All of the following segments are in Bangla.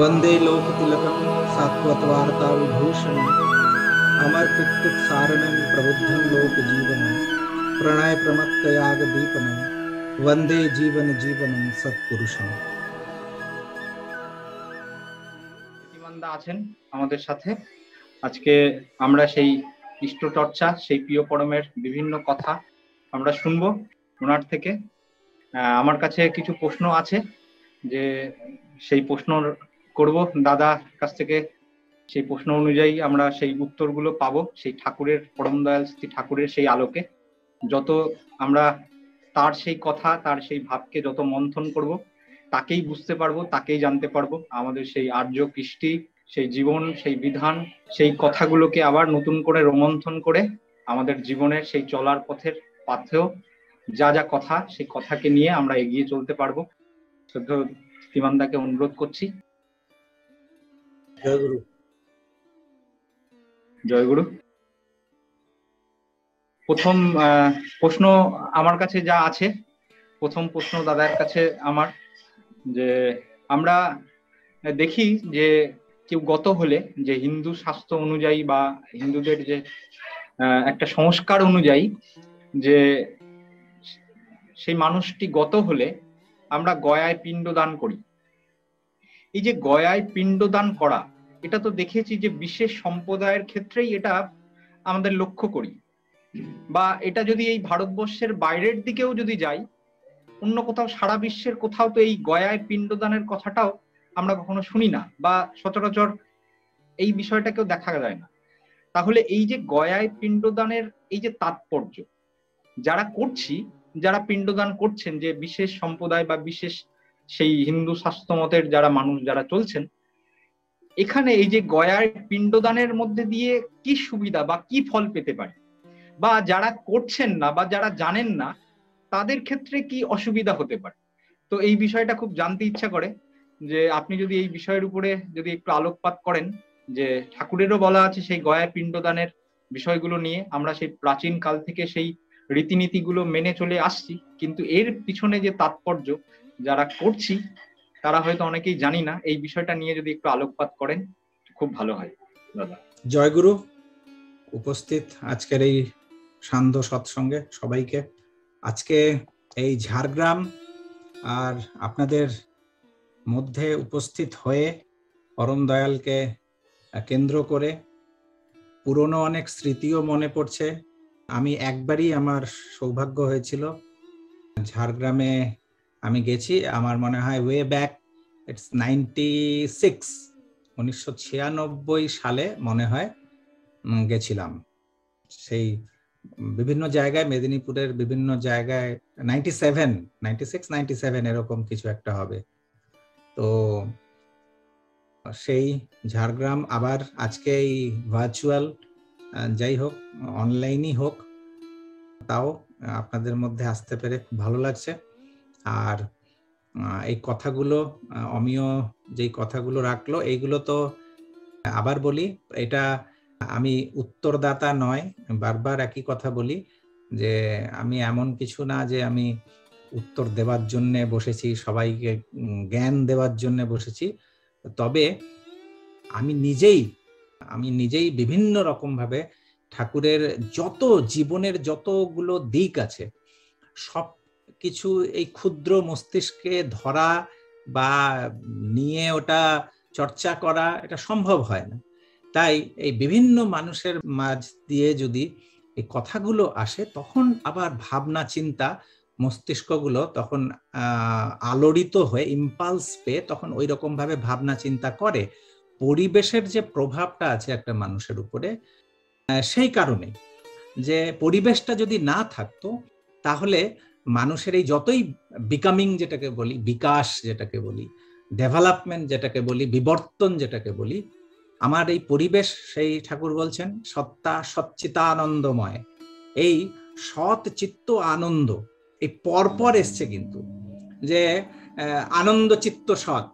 वंदे लोकतिलकं सात्वतवार्ता विभूषणं अमर पित्तुत सारणं प्रबुद्धं लोक जीवनं प्रणय प्रमत्तयाग दीपनं वंदे जीवन जीवनं सत्पुरुषं। ইমানদা আছেন আমাদের সাথে। আজকে আমরা সেই ইষ্ট চর্চা, সেই প্রিয় পরমের বিভিন্ন কথা আমরা শুনবো ওনার থেকে। আমার কাছে কিছু প্রশ্ন আছে, যে সেই প্রশ্ন করব দাদার কাছ থেকে। সেই প্রশ্ন অনুযায়ী আমরা সেই উত্তরগুলো পাবো, সেই ঠাকুরের, পরম দয়াল শ্রী ঠাকুরের সেই আলোকে। যত আমরা তার সেই কথা, তার সেই ভাবকে যত মন্থন করব, তাকেই বুঝতে পারবো, তাকেই জানতে পারবো। আমাদের সেই আর্য কৃষ্টি, সেই জীবন, সেই বিধান, সেই কথাগুলোকে আবার নতুন করে রোমন্থন করে আমাদের জীবনের সেই চলার পথের পাথেও যা যা কথা, সেই কথাকে নিয়ে আমরা এগিয়ে চলতে পারবো। শ্রদ্ধেয় ইমানদাকে অনুরোধ করছি। জয়গুরু। জয়গুরু। প্রথম প্রশ্ন আমার কাছে যা আছে, প্রথম প্রশ্ন দাদার কাছে আমার, যে আমরা দেখি যে কেউ গত হলে, যে হিন্দু শাস্ত্র অনুযায়ী বা হিন্দুদের যে একটা সংস্কার অনুযায়ী, যে সেই মানুষটি গত হলে আমরা গয়ায় পিণ্ডদান করি। এই যে গয়ায় পিণ্ডদান করা, এটা তো দেখেছি যে বিশেষ সম্প্রদায়ের ক্ষেত্রেই এটা আমাদের লক্ষ্য করি, বা এটা যদি এই ভারতবর্ষের বাইরের দিকেও যদি যাই, অন্য কোথাও সারা বিশ্বের কোথাও তো এই গয়ায় পিণ্ডদানের কথাটাও আমরা কখনো শুনি না, বা সচরাচর এই বিষয়টাকেও দেখা যায় না। তাহলে এই যে গয়ায় পিণ্ডদানের এই যে তাৎপর্য, যারা করছি, যারা পিণ্ডদান করছেন, যে বিশেষ সম্প্রদায় বা বিশেষ সেই হিন্দু শাস্ত্র মতের যারা মানুষ যারা চলছেন, এখানে এই যে গয়ায় পিণ্ডদানের মধ্যে দিয়ে কি সুবিধা বা কি ফল পেতে পারে, বা যারা করছেন না বা যারা জানেন না তাদের ক্ষেত্রে কি অসুবিধা হতে পারে। তো এই বিষয়টা খুব জানতে ইচ্ছা করে, যে আপনি যদি এই বিষয়ের উপরে যদি একটু আলোকপাত করেন। যে ঠাকুরেরও বলা আছে সেই গয়ায় পিণ্ডদানের বিষয়গুলো নিয়ে, আমরা সেই প্রাচীন কাল থেকে সেই রীতিনীতিগুলো মেনে চলে আসছি, কিন্তু এর পিছনে যে তাৎপর্য যারা করছি তারা হয়তো অনেকেই জানি না। এই বিষয়টা নিয়ে যদি একটু আলোকপাত করেন খুব ভালো হয় দাদা। জয়গুরু। উপস্থিত আজকের এই সান্ধ্য সৎসঙ্গে সবাইকে, আজকে এই ঝাড়গ্রাম আর আপনাদের মধ্যে উপস্থিত হয়ে পরম দয়ালকে কেন্দ্র করে পুরনো অনেক স্মৃতিও মনে পড়ছে। আমি একবারই আমার সৌভাগ্য হয়েছিল ঝাড়গ্রামে, আমি গেছি, আমার মনে হয় ওয়ে ব্যাক ইটস 1996 সালে মনে হয় গেছিলাম। সেই বিভিন্ন জায়গায়, মেদিনীপুরের বিভিন্ন জায়গায় 96 এরকম কিছু একটা হবে। তো সেই ঝাড়গ্রাম আবার আজকে এই ভার্চুয়াল, যাই হোক অনলাইনই হোক, তাও আপনাদের মধ্যে আসতে পেরে খুব ভালো লাগছে। আর এই কথাগুলো অমিয় যেই কথাগুলো রাখলো, এইগুলো তো আবার বলি, এটা আমি উত্তরদাতা নয়, বারবার একই কথা বলি, যে আমি এমন কিছু না যে আমি উত্তর দেওয়ার জন্য বসেছি, সবাইকে জ্ঞান দেওয়ার জন্য বসেছি। তবে আমি নিজেই বিভিন্ন রকম ভাবে ঠাকুরের যত জীবনের যতগুলো দিক আছে সব কিছু এই ক্ষুদ্র মস্তিষ্কে ধরা বা নিয়ে ওটা চর্চা করা, এটা সম্ভব হয় না। তাই এই বিভিন্ন মানুষের মাঝ দিয়ে যদি এই কথাগুলো আসে, তখন আবার ভাবনা চিন্তা মস্তিষ্কগুলো তখন আলোড়িত হয়ে ইম্পালস পেয়ে তখন ওই রকম ভাবে ভাবনা চিন্তা করে। পরিবেশের যে প্রভাবটা আছে একটা মানুষের উপরে, সেই কারণে যে পরিবেশটা যদি না থাকতো, তাহলে মানুষের এই যতই বিকামিং যেটাকে বলি, বিকাশ যেটাকে বলি, ডেভেলপমেন্ট যেটাকে বলি, বিবর্তন যেটাকে বলি, আমার এই পরিবেশ, সেই ঠাকুর বলছেন সত্তা সচ্চিতানন্দময়। এই সৎ চিত্ত আনন্দ, এই পরপর এসছে কিন্তু, যে আনন্দ চিত্ত সৎ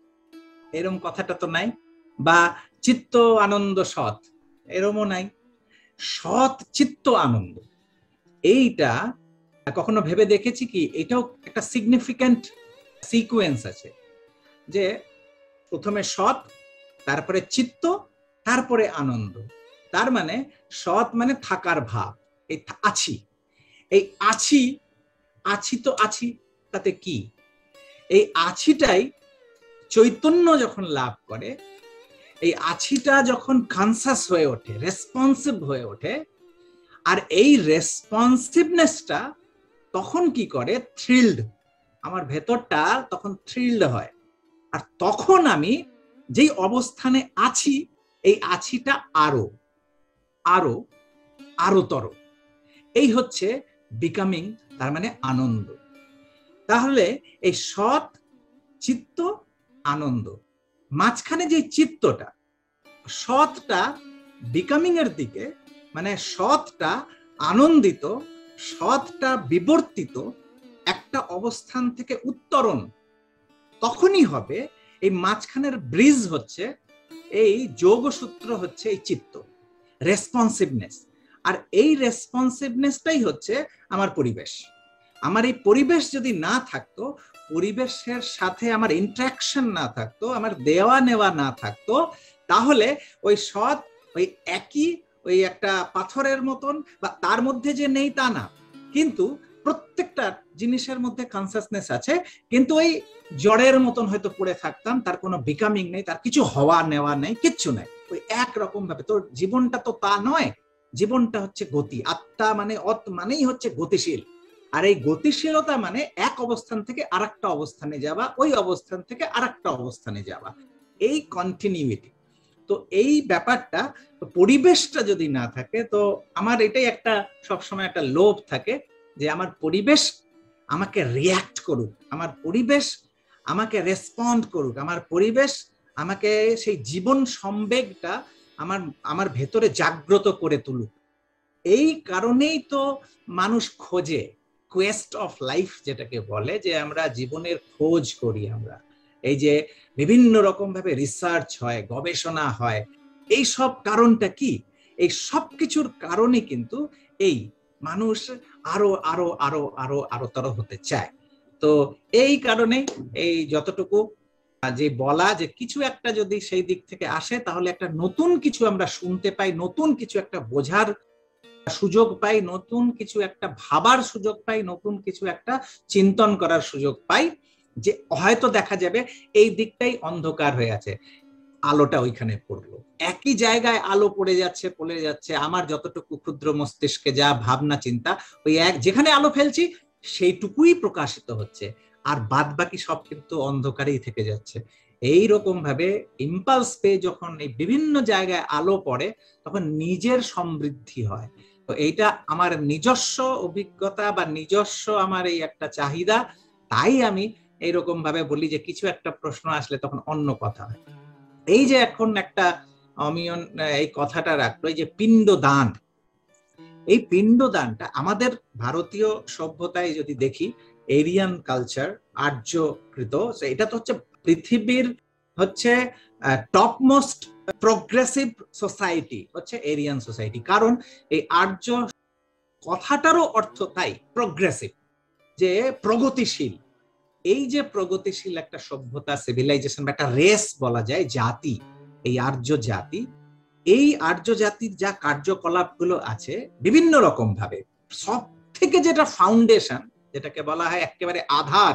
এরম কথাটা তো নাই, বা চিত্ত আনন্দ সৎ এরমও নাই, সৎ চিত্ত আনন্দ। এইটা কখনো ভেবে দেখেছি কি, এটাও একটা সিগনিফিক্যান্ট সিকোয়েন্স আছে, যে প্রথমে সৎ, তারপরে চিত্ত, তারপরে আনন্দ। তার মানে সৎ মানে থাকার ভাব, এই আছি, এই আছি, আছি তো আছি, তাতে কি? এই আছিটাই চৈতন্য যখন লাভ করে, এই আছিটা যখন কনসাস হয়ে ওঠে, রেসপন্সিভ হয়ে ওঠে, আর এই রেসপন্সিভনেসটা তখন কি করে? থ্রিলড, আমার ভেতরটা তখন থ্রিলড হয়। আর তখন আমি যেই অবস্থানে আছি, এই আছিটা আরো আরো আরোতর, এই হচ্ছে বিকামিং, তার মানে আনন্দ। তাহলে এই সৎ, চিত্ত, আনন্দ, মাঝখানে যে চিত্তটা, সৎটা বিকামিং এর দিকে, মানে সৎটা আনন্দিত, সৎটা বিবর্তিত একটা অবস্থান থেকে উত্তরণ তখনই হবে। এই মাঝখানের ব্রিজ হচ্ছে, এই যোগসূত্র হচ্ছে এই চিত্ত, রেসপন্সিভনেস। আর এই রেসপন্সিভনেসটাই হচ্ছে আমার পরিবেশ। আমার এই পরিবেশ যদি না থাকতো, পরিবেশের সাথে আমার ইন্টারাকশন না থাকতো, আমার দেওয়া নেওয়া না থাকতো, তাহলে ওই সৎ ওই একই, ওই একটা পাথরের মতন, বা তার মধ্যে যে নেই তা না, কিন্তু প্রত্যেকটা জিনিসের মধ্যে কনসাসনেস আছে, কিন্তু ওই জড়ের মতন হয়তো পড়ে থাকতাম, তার কোনো বিকামিং নেই, তার কিছু হওয়া নেওয়া নেই, কিচ্ছু নাই, ওই একরকম ভাবে। তো জীবনটা তো তা নয়, জীবনটা হচ্ছে গতি। আত্মা মানে অত মানেই হচ্ছে গতিশীল। আর এই গতিশীলতা মানে এক অবস্থান থেকে আরেকটা অবস্থানে যাওয়া, ওই অবস্থান থেকে আরেকটা অবস্থানে যাওয়া, এই কন্টিনিউইটি। তো এই ব্যাপারটা, পরিবেশটা যদি না থাকে, তো আমার এটাই একটা সবসময় একটা লোভ থাকে যে আমার পরিবেশ আমাকে রিয়াক্ট করুক, আমার পরিবেশ আমাকে রেসপন্ড করুক, আমার পরিবেশ আমাকে সেই জীবন সম্বেগটা আমার আমার ভেতরে জাগ্রত করে তুলুক। এই কারণেই তো মানুষ খোঁজে, কোয়েস্ট অফ লাইফ যেটাকে বলে, যে আমরা জীবনের খোঁজ করি। আমরা এই যে বিভিন্ন রকম ভাবে রিসার্চ হয়, গবেষণা হয়, এই সব কারণটা কি? এই সব কিছুর কারণে কিন্তু এই মানুষ আরো আরো আরো আরো আরোতর হতে চায়। তো এই কারণে এই যতটুকু যে বলা, যে কিছু একটা যদি সেই দিক থেকে আসে, তাহলে একটা নতুন কিছু আমরা শুনতে পাই, নতুন কিছু একটা বোঝার সুযোগ পাই, নতুন কিছু একটা ভাবার সুযোগ পাই, নতুন কিছু একটা চিন্তন করার সুযোগ পাই, যে হয়তো দেখা যাবে এই দিকটাই অন্ধকার হয়ে আছে, আলোটা ওইখানে পড়লো, একই জায়গায় আলো পড়ে যাচ্ছে, আমার যতটুকু ক্ষুদ্র মস্তিষ্কে যা ভাবনা চিন্তা, ওই এক যেখানে আলো ফেলছি সেইটুকুই প্রকাশিত হচ্ছে, আর বাদ বাকি সব কিন্তু অন্ধকারেই থেকে যাচ্ছে। এই রকম ভাবে ইম্পালস পেয়ে যখন এই বিভিন্ন জায়গায় আলো পড়ে, তখন নিজের সমৃদ্ধি হয়। তো এইটা আমার নিজস্ব অভিজ্ঞতা বা নিজস্ব আমার এই একটা চাহিদা, তাই আমি এইরকম ভাবে বলি যে কিছু একটা প্রশ্ন আসলে তখন অন্য কথা হয়। এই যে এখন একটা অমিয়ন এই কথাটা রাখলো, এই যে পিণ্ডদান, এই পিণ্ডদানটা আমাদের ভারতীয় সভ্যতায় যদি দেখি, এরিয়ান কালচার, আর্যকৃত, এটা তো হচ্ছে পৃথিবীর হচ্ছে টপমোস্ট প্রোগ্রেসিভ সোসাইটি হচ্ছে এরিয়ান সোসাইটি। কারণ এই আর্য কথাটারও অর্থ তাই প্রোগ্রেসিভ, যে প্রগতিশীল। এই যে প্রগতিশীল একটা সভ্যতা, সিভিলাইজেশন, একটা রেস বলা যায়, জাতি, এই আর্য জাতি, এই আর্য জাতির যা কার্যকলাপ গুলো আছে বিভিন্ন রকম ভাবে, সব থেকে যেটা ফাউন্ডেশন, যেটাকে বলা হয় একেবারে আধার,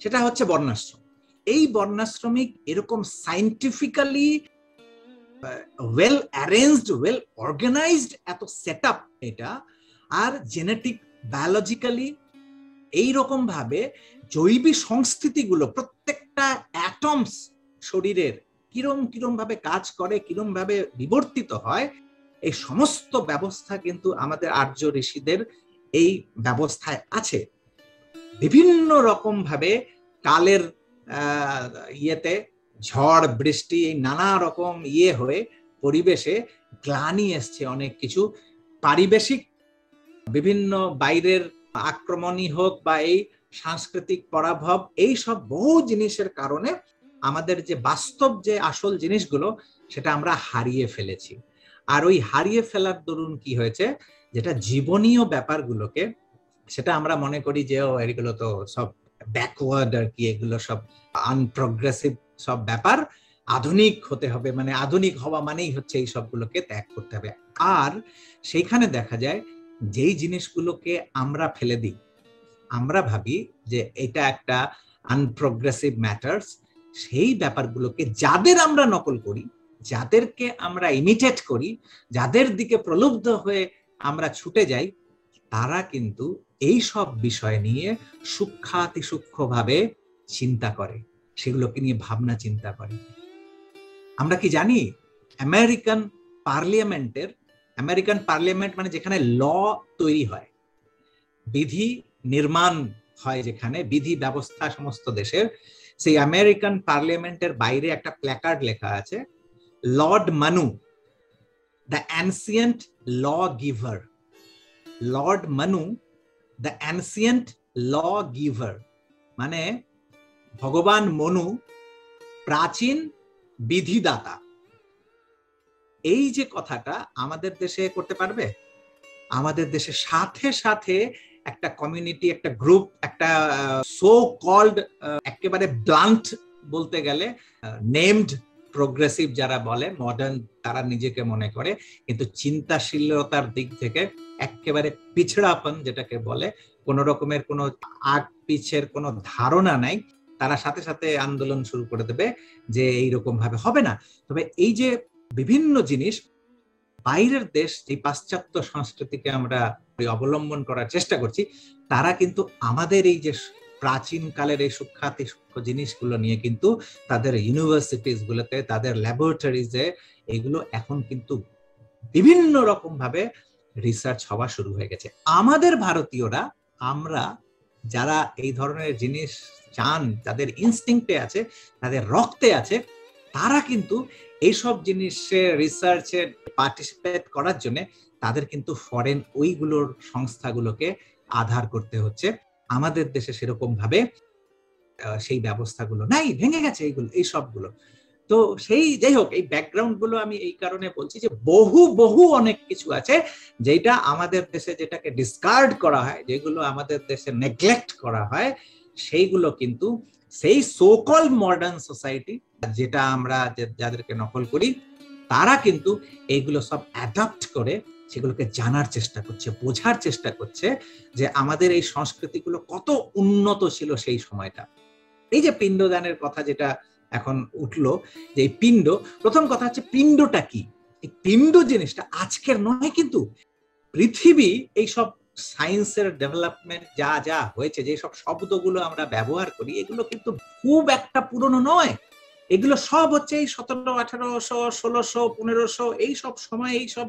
সেটা হচ্ছে বর্ণাশ্রম। এই বর্ণাশ্রমিক এরকম scientifically well arranged, well organised set সেট আপ এটা, আর জেনেটিক বায়োলজিক্যালি এইরকম ভাবে জৈবিক সংস্থিতিগুলো, প্রত্যেকটা অ্যাটমস শরীরের কিরম কিরম ভাবে কাজ করে, কিরম ভাবে বিবর্তিত হয়, এই সমস্ত ব্যবস্থা কিন্তু আমাদের আর্য ঋষিদের এই ব্যবস্থায় আছে। বিভিন্ন রকম ভাবে কালের ইয়েতে ঝড় বৃষ্টি, এই নানা রকম হয়ে পরিবেশে গ্লানি এসছে, অনেক কিছু পারিবেশিক বিভিন্ন বাইরের আক্রমণই হোক বা এই সাংস্কৃতিক পরাভব, এই সব বহু জিনিসের কারণে আমাদের যে বাস্তব যে আসল জিনিসগুলো, সেটা আমরা হারিয়ে ফেলেছি। আর ওই হারিয়ে ফেলার দরুন কি হয়েছে, যেটা জীবনীয় ব্যাপারগুলোকে, সেটা আমরা মনে করি যে এগুলো তো সব ব্যাকওয়ার্ড আর কি, এগুলো সব আনপ্রোগ্রেসিভ সব ব্যাপার আধুনিক হতে হবে, মানে আধুনিক হওয়া মানেই হচ্ছে এই সবগুলোকে ত্যাগ করতে হবে। আর সেইখানে দেখা যায় যেই জিনিসগুলোকে আমরা ফেলে দিই, আমরা ভাবি যে এটা একটা আনপ্রোগ্রেসিভ ম্যাটার্স, সেই ব্যাপারগুলোকে যাদের আমরা নকল করি, যাদেরকে আমরা ইমিটেট করি, যাদের দিকে প্রলুব্ধ হয়ে আমরা ছুটে যাই, তারা কিন্তু এই সব বিষয় নিয়ে সূক্ষ্মাতিসূক্ষ্মভাবে চিন্তা করে, সেগুলোকে নিয়ে ভাবনা চিন্তা করে। আমরা কি জানি আমেরিকান পার্লামেন্ট মানে যেখানে ল তৈরি হয়, বিধি নির্মাণ হয়, যেখানে বিধি ব্যবস্থা সমস্ত দেশের, সেই আমেরিকান পার্লামেন্টের বাইরে একটা প্ল্যাকার্ড লেখা আছে, Lord Manu the ancient lawgiver. Lord Manu the ancient lawgiver মানে ভগবান মনু প্রাচীন বিধিদাতা। এই যে কথাটা আমাদের দেশে করতে পারবে? আমাদের দেশে সাথে সাথে একটা কমিউনিটি, একটা গ্রুপ, একটা সো কল্ড একেবারে ব্লান্ট বলতে গেলে নেমড প্রোগ্রেসিভ যারা বলে, মডার্ন তারা নিজেকে মনে করে, কিন্তু চিন্তাশীলতার দিক থেকে একেবারে পিছড়াপন যেটাকে বলে, কোন রকমের কোনো আগ পিছের কোনো ধারণা নাই, তারা সাথে সাথে আন্দোলন শুরু করে দেবে যে এইরকম ভাবে হবে না। তবে এই যে বিভিন্ন জিনিস বাইরের দেশ, যে পাশ্চাত্য সংস্কৃতিকে আমরা অবলম্বন করার চেষ্টা করছি, তারা কিন্তু আমাদের এই যে প্রাচীন কালের এই সূক্ষ্মাতি সূক্ষ্ম জিনিসগুলো নিয়ে কিন্তু তাদের ইউনিভার্সিটিজ গুলোতে, তাদের ল্যাবরেটরিজে এগুলো এখন কিন্তু বিভিন্ন রকম ভাবে রিসার্চ হওয়া শুরু হয়ে গেছে। আমাদের ভারতীয়রা, আমরা যারা এই ধরনের জিনিস চান, যাদের ইনস্টিংক্টে আছে, তাদের রক্তে আছে, তারা কিন্তু এইসব জিনিসের রিসার্চে পার্টিসিপেট করার জন্য তাদের কিন্তু ফরেন ওইগুলোর সংস্থাগুলোকে আধার করতে হচ্ছে। আমাদের দেশে সেরকম ভাবে সেই ব্যবস্থাগুলো নাই, ভেঙে গেছে এইগুলো, এই সবগুলো। তো সেই যাই হোক, এই ব্যাকগ্রাউন্ড গুলো আমি এই কারণে বলছি যে বহু অনেক কিছু আছে যেটা আমাদের দেশে, যেটাকে ডিসকার্ড করা হয়, যেগুলো আমাদের দেশে নেগলেক্ট করা হয়, সেইগুলো কিন্তু সেই সোকল মডার্ন সোসাইটি, যেটা আমরা যাদেরকে নকল করি, তারা কিন্তু এইগুলো সব অ্যাডাপ্ট করে সেগুলোকে জানার চেষ্টা করছে, বোঝার চেষ্টা করছে যে আমাদের এই সংস্কৃতিগুলো কত উন্নত ছিল সেই সময়টা। এই যে পিণ্ডদানের কথা যেটা এখন উঠলো, যে এই পিণ্ড, প্রথম কথা হচ্ছে পিণ্ডটা কি? এই পিণ্ড জিনিসটা আজকের নয়, কিন্তু পৃথিবী এই সব সায়েন্সের ডেভেলপমেন্ট যা যা হয়েছে, যে সব শব্দগুলো আমরা ব্যবহার করি, এগুলো কিন্তু খুব একটা পুরনো নয়। এগুলো সব হচ্ছে এই 1700, 1800, 1600, 1500 এই সব সময় এই সব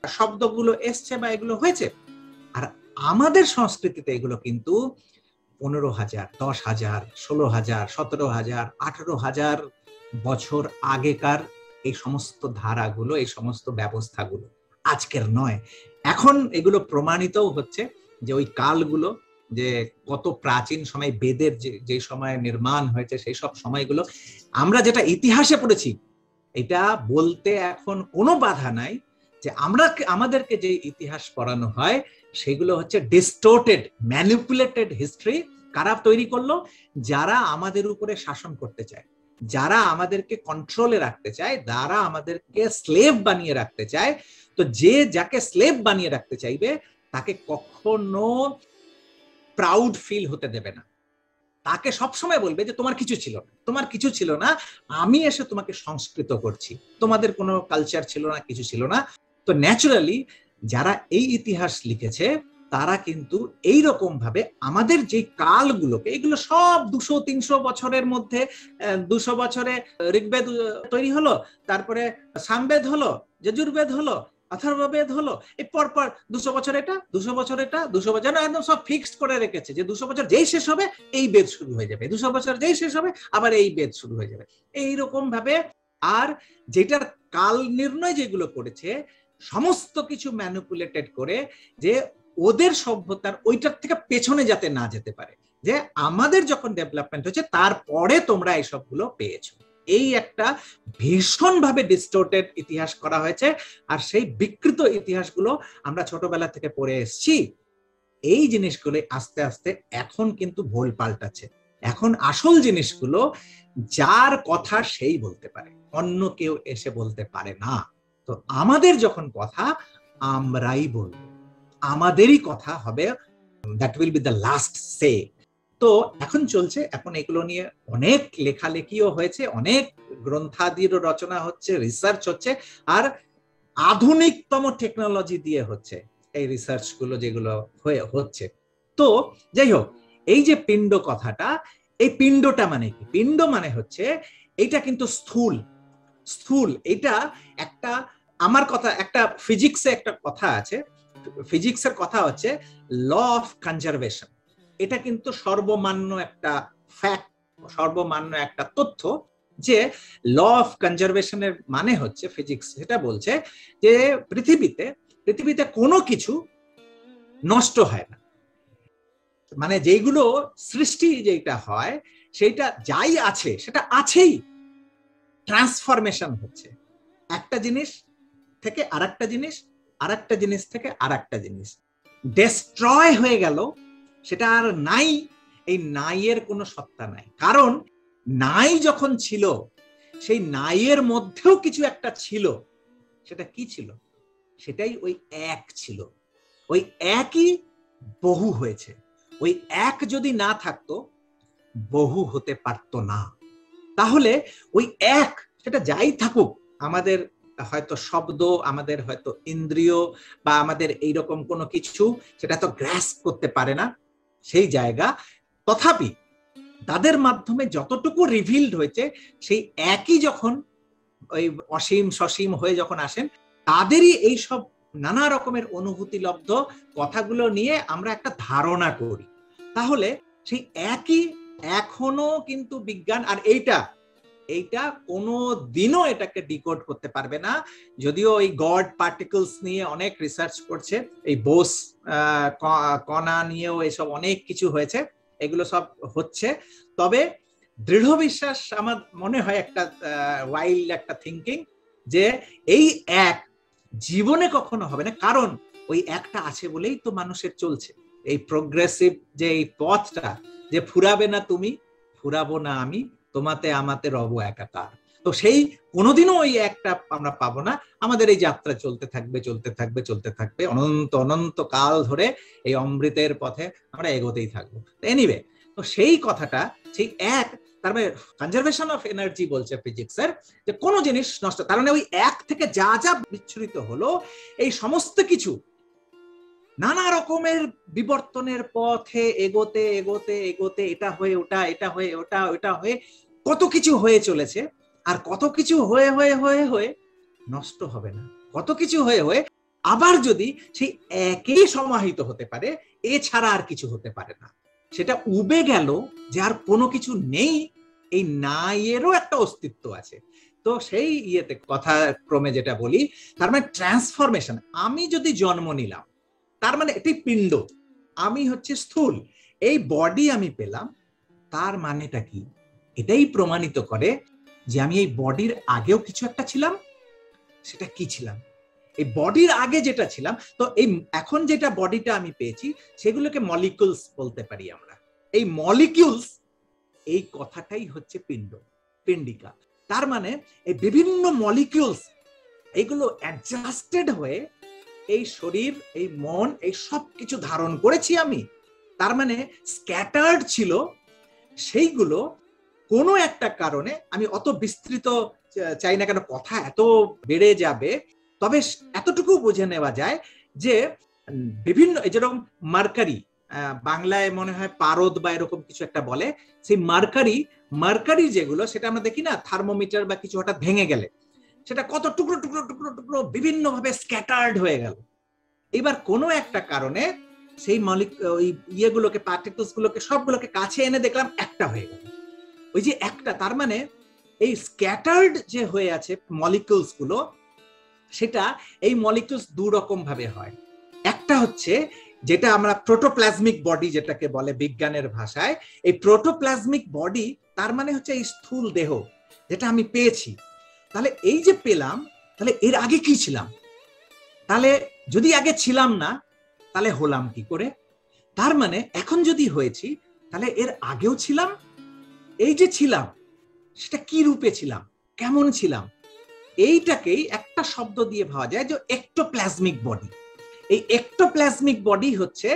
শব্দগুলো এসছে বা এগুলো হয়েছে। আর আমাদের সংস্কৃতিতে এগুলো কিন্তু 15,000, 10,000, 16,000, 17,000, 18,000 বছর আগেকার এই সমস্ত ধারাগুলো, এই সমস্ত ব্যবস্থাগুলো আজকের নয়। এখন এগুলো প্রমাণিতও হচ্ছে যে ওই কালগুলো, যে কত প্রাচীন সময়, বেদের যে সময় নির্মাণ হয়েছে, সেই সব সময়গুলো আমরা যেটা ইতিহাসে পড়েছি, এটা বলতে এখন কোনো বাধা নাই যে আমাদেরকে যে ইতিহাস পড়ানো হয় সেগুলো হচ্ছে ডিস্টোর্টেড, ম্যানিপুলেটেড হিস্ট্রি। কারা তৈরি করলো? যারা আমাদের উপরে শাসন করতে চায়, যারা আমাদেরকে কন্ট্রোলে রাখতে চায়, যারা আমাদেরকে স্লেভ বানিয়ে রাখতে চায়। তো যে যাকে স্লেভ বানিয়ে রাখতে চাইবে তাকে কখনো প্রাউড ফিল হতে দেবে না, তাকে সবসময় বলবে যে তোমার কিছু ছিল না, তোমার কিছু ছিল না, আমি এসে তোমাকে সংস্কৃত করছি, তোমাদের কোনো কালচার ছিল না, কিছু ছিল না। তো ন্যাচুরালি যারা এই ইতিহাস লিখেছে তারা কিন্তু এইরকম ভাবে আমাদের যে কালগুলোকে, এগুলো সব 200-300 বছরের মধ্যে, 200 বছরে ঋগ্বেদ তৈরি হলো, তারপরে সামবেদ হলো, যজুর্বেদ হলো, অথর্ববেদ হলো, এই পরপর 200 বছর এটা, 200 বছর এটা, 200 বছর একদম সব ফিক্সড করে রেখেছে যে 200 বছর যেই শেষ হবে এই বেদ শুরু হয়ে যাবে, 200 বছর যেই শেষ হবে আবার এই বেদ শুরু হয়ে যাবে, এইরকম ভাবে। আর যেটার কাল নির্ণয় যেগুলো করেছে সমস্ত কিছু ম্যানিপুলেটেড করে, যে ওদের সভ্যতার ওইটার থেকে পেছনে যাতে না যেতে পারে, যে আমাদের যখন ডেভেলপমেন্ট হচ্ছে তারপরে তোমরা এই সবগুলো পেয়েছো। এই একটা ভীষণভাবে ডিস্টোর্টেড ইতিহাস করা হয়েছে। আর সেই বিকৃত ইতিহাসগুলো আমরা ছোটবেলা থেকে পড়ে এসেছি। এই জিনিসগুলো আস্তে আস্তে এখন কিন্তু ভুল পাল্টাচ্ছে। এখন আসল জিনিসগুলো যার কথা সেই বলতে পারে, অন্য কেউ এসে বলতে পারে না। তো আমাদের যখন কথা আমরাই বলবো, আমাদেরই কথা হবে, that will be the last say. তো এখন চলছে, এখন এগুলো নিয়ে অনেক লেখালেখিও হয়েছে, অনেক গ্রন্থাদিরও রচনা হচ্ছে, রিসার্চ হচ্ছে, আর আধুনিকতম টেকনোলজি দিয়ে হচ্ছে এই রিসার্চ গুলো যেগুলো হচ্ছে। তো যাই হোক, এই যে পিণ্ড কথাটা, এই পিণ্ডটা মানে কি? পিণ্ড মানে হচ্ছে এইটা কিন্তু স্থূল, স্থূল। এটা একটা, আমার কথা, একটা ফিজিক্সে একটা কথা আছে, ফিজিক্সের কথা হচ্ছে ল অফ কনজারভেশন। এটা কিন্তু সর্বমান্য একটা ফ্যাক্ট, সর্বমান্য একটা তথ্য, যে ল অফ কনজারভেশনের মানে হচ্ছে, ফিজিক্স যেটা বলছে যে পৃথিবীতে কোনো কিছু নষ্ট হয় না, মানে যেগুলো সৃষ্টি যেটা হয় সেটা যাই আছে সেটা আছেই, ট্রান্সফরমেশন হচ্ছে একটা জিনিস থেকে আরেকটা জিনিস, আরেকটা জিনিস থেকে আরেকটা জিনিস। ডেস্ট্রয় হয়ে গেল, সেটা আর নাই, এই নাইয়ের কোনো সত্তা নাই। কারণ নাই যখন ছিল, সেই নাইয়ের মধ্যেও কিছু একটা ছিল। সেটা কি ছিল? সেটাই ওই এক ছিল। ওই একই বহু হয়েছে। ওই এক যদি না থাকতো, বহু হতে পারতো না। তাহলে ওই এক, সেটা যাই থাকুক, আমাদের হয়তো শব্দ, আমাদের হয়তো ইন্দ্রিয়, বা আমাদের এইরকম কোনো কিছু সেটা তো গ্রাস্প করতে পারে না সেই জায়গা, তথাপি তাদের মাধ্যমে যতটুকু রিভিলড হয়েছে, সেই একই যখন ওই অসীম সসীম হয়ে যখন আসেন, তাদেরই এই সব নানা রকমের অনুভূতিলব্ধ কথাগুলো নিয়ে আমরা একটা ধারণা করি। তাহলে সেই একই এখনো কিন্তু বিজ্ঞান, আর এইটা কোনো দিনও এটাকে ডিকোড করতে পারবে না। যদিও এই গড পার্টিকলস নিয়ে অনেক রিসার্চ করছে, এই বোস কণা নিয়েও এসব অনেক কিছু হয়েছে, এগুলো সব হচ্ছে। তবে দৃঢ় বিশ্বাস আমার মনে হয় একটা ওয়াইল্ড একটা থিঙ্কিং, যে এই এক জীবনে কখনো হবে না। কারণ ওই একটা আছে বলেই তো মানুষের চলছে এই প্রোগ্রেসিভ যে এই পথটা, যে ফুরাবে না তুমি, ফুরাবো না আমি, তোমাতে আমাতে রব একাকার। তো সেই কোনোদিনও ওই একটা আমরা পাবো না। আমাদের এই যাত্রা চলতে থাকবে, চলতে থাকবে, চলতে থাকবে, অনন্ত অনন্ত কাল ধরে এই অমৃতের পথে আমরা এগোতেই থাকবো। এনিওয়ে, তো সেই কথাটা, সেই এক, তার মানে কনজারভেশন অফ এনার্জি বলছে ফিজিক্সের, যে কোনো জিনিস নষ্ট, তার মানে ওই এক থেকে যা যা বিচ্ছুরিত হলো, এই সমস্ত কিছু নানা রকমের বিবর্তনের পথে এগোতে এগোতে এগোতে, এটা হয়ে ওটা, এটা হয়ে ওটা, ওটা হয়ে কত কিছু হয়ে চলেছে। আর কত কিছু হয়ে হয়ে হয়ে হয়ে নষ্ট হবে না, কত কিছু হয়ে হয়ে আবার যদি সেই একই সমাহিত হতে পারে, এছাড়া আর কিছু হতে পারে না। সেটা উবে গেল যে আর কোনো কিছু নেই, এই নাইয়েরও একটা অস্তিত্ব আছে। তো সেই ইয়েতে কথা ক্রমে যেটা বলি, তার মানে ট্রান্সফরমেশন। আমি যদি জন্ম নিলাম, তার মানে এটি পিণ্ড, আমি হচ্ছে স্থূল, এই বডি আমি পেলাম, তার মানেটা কি? এটাই প্রমাণিত করে যে আমি এই বডির আগেও কিছু একটা ছিলাম। সেটা কি ছিলাম? এই বডির আগে যেটা ছিলাম, তো এই এখন যেটা বডিটা আমি পেয়েছি, সেগুলোকে মলিকিউলস বলতে পারি আমরা। এই মলিকিউলস, এই কথাটাই হচ্ছে পিণ্ড, পিণ্ডিকা। তার মানে এই বিভিন্ন মলিকিউলস, এগুলো অ্যাডজাস্টেড হয়ে এই শরীর, এই মন, এই সব কিছু ধারণ করেছি আমি। তার মানে স্ক্যাটার্ড ছিল, সেইগুলো কোনো একটা কারণে, আমি অত বিস্তৃত চাই না, কেন কথা এত বেড়ে যাবে। তবে এতটুকু বুঝে নেওয়া যায় যে বিভিন্ন, যেরকম মার্কারি, বাংলায় মনে হয় পারদ বা এরকম কিছু একটা বলে, সেই মার্কারি যেগুলো, সেটা আমরা দেখি না, থার্মোমিটার বা কিছু হঠাৎ ভেঙে গেলে সেটা কত টুকরো টুকরো টুকরো টুকরো বিভিন্ন ভাবে স্ক্যাটার্ড হয়ে গেল। এবার কোনো একটা কারণে সেই ওই ইয়েগুলোকে, পার্টিকেলস গুলোকে, সবগুলোকে কাছে এনে দেখলাম একটা হয়ে গেল। ওই যে একটা, তার মানে এই স্ক্যাটার্ড যে হয়ে আছে মলিকিউলস গুলো, সেটা এই মলিকিউলস দু রকম ভাবে হয়। একটা হচ্ছে যেটা আমরা প্রোটোপ্লাজমিক বডি যেটাকে বলে বিজ্ঞানের ভাষায়, এই প্রোটোপ্লাজমিক বডি, তার মানে হচ্ছে এই স্থূল দেহ যেটা আমি পেয়েছি। তাহলে এই যে পেলাম, তাহলে এর আগে কি ছিলাম? তাহলে যদি আগে ছিলাম না, তাহলে হলাম কি করে? তার মানে এখন যদি হয়েছি, তাহলে এর আগেও ছিলাম, এই যে ছিলাম সেটা কি রূপে ছিলাম, কেমন ছিলাম, এইটাকেই একটা শব্দ দিয়ে ভাবা যায় যে এক্টোপ্লাজমিক বডি। এই এক্টোপ্লাজমিক বডি হচ্ছে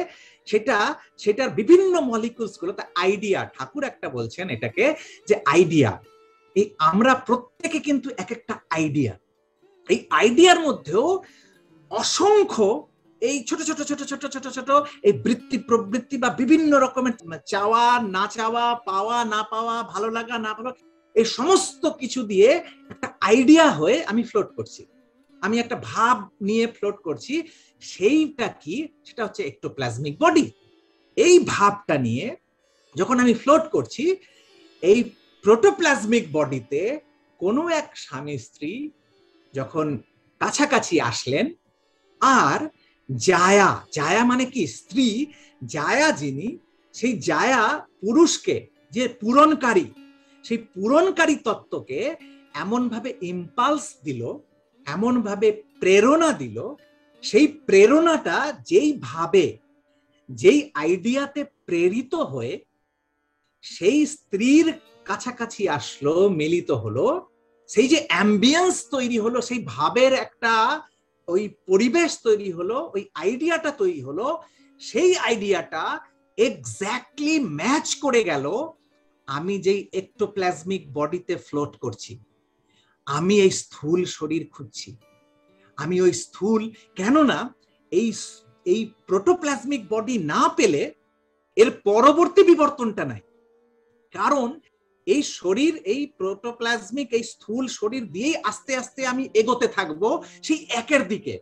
সেটার বিভিন্ন মলিকুলস গুলো, আইডিয়া, ঠাকুর একটা বলছেন এটাকে যে আইডিয়া। এই আমরা প্রত্যেকে কিন্তু এক একটা আইডিয়া। এই আইডিয়ার মধ্যেও অসংখ্য এই ছোট ছোট ছোট ছোট ছোট ছোট এই বৃত্তি প্রবৃত্তি বা বিভিন্ন রকমের চাওয়া না চাওয়া, পাওয়া না পাওয়া, ভালো লাগা না ভালো, এই সমস্ত কিছু দিয়ে একটা আইডিয়া হয়ে আমি ফ্লোট করছি, আমি একটা ভাব নিয়ে ফ্লোট করছি। সেইটা কি? সেটা হচ্ছে এক্টোপ্লাজমিক বডি। এই ভাবটা নিয়ে যখন আমি ফ্লোট করছি, এই প্রোটোপ্লাজমিক বডিতে কোনো এক স্বামী স্ত্রী যখন কাছাকাছি আসলেন, আর জায়া, জায়া মানে কি? স্ত্রী। জায়া যিনি, সেই জায়া পুরুষকে, যে পূরণকারী, সেই পূরণকারী তত্ত্বকে এমন ভাবে ইম্পালস দিল, এমন ভাবে প্রেরণা দিল, সেই প্রেরণাটা যেই ভাবে, যেই আইডিয়াতে প্রেরিত হয়ে সেই স্ত্রীর কাছাকাছি আসলো, মিলিত হলো, সেই যে অ্যাম্বিয়েন্স তৈরি হলো, সেই ভাবের একটা ওই পরিবেশ তৈরি হলো, ওই আইডিয়াটা তৈরি হলো, সেই আইডিয়াটা এক্স্যাক্টলি ম্যাচ করে গেল আমি যেই এক্টোপ্লাজমিক বডিতে ফ্লোট করছি। আমি এই স্থূল শরীর খুঁজছি, আমি ওই স্থূল, কেননা এই প্রোটোপ্লাজমিক বডি না পেলে এর পরবর্তী বিবর্তনটা নাই। কারণ এই শরীর, এই প্রোটোপ্লাজমিক, এই স্থূল শরীর দিয়েই আস্তে আস্তে আমি এগোতে থাকবো সেই একের দিকে।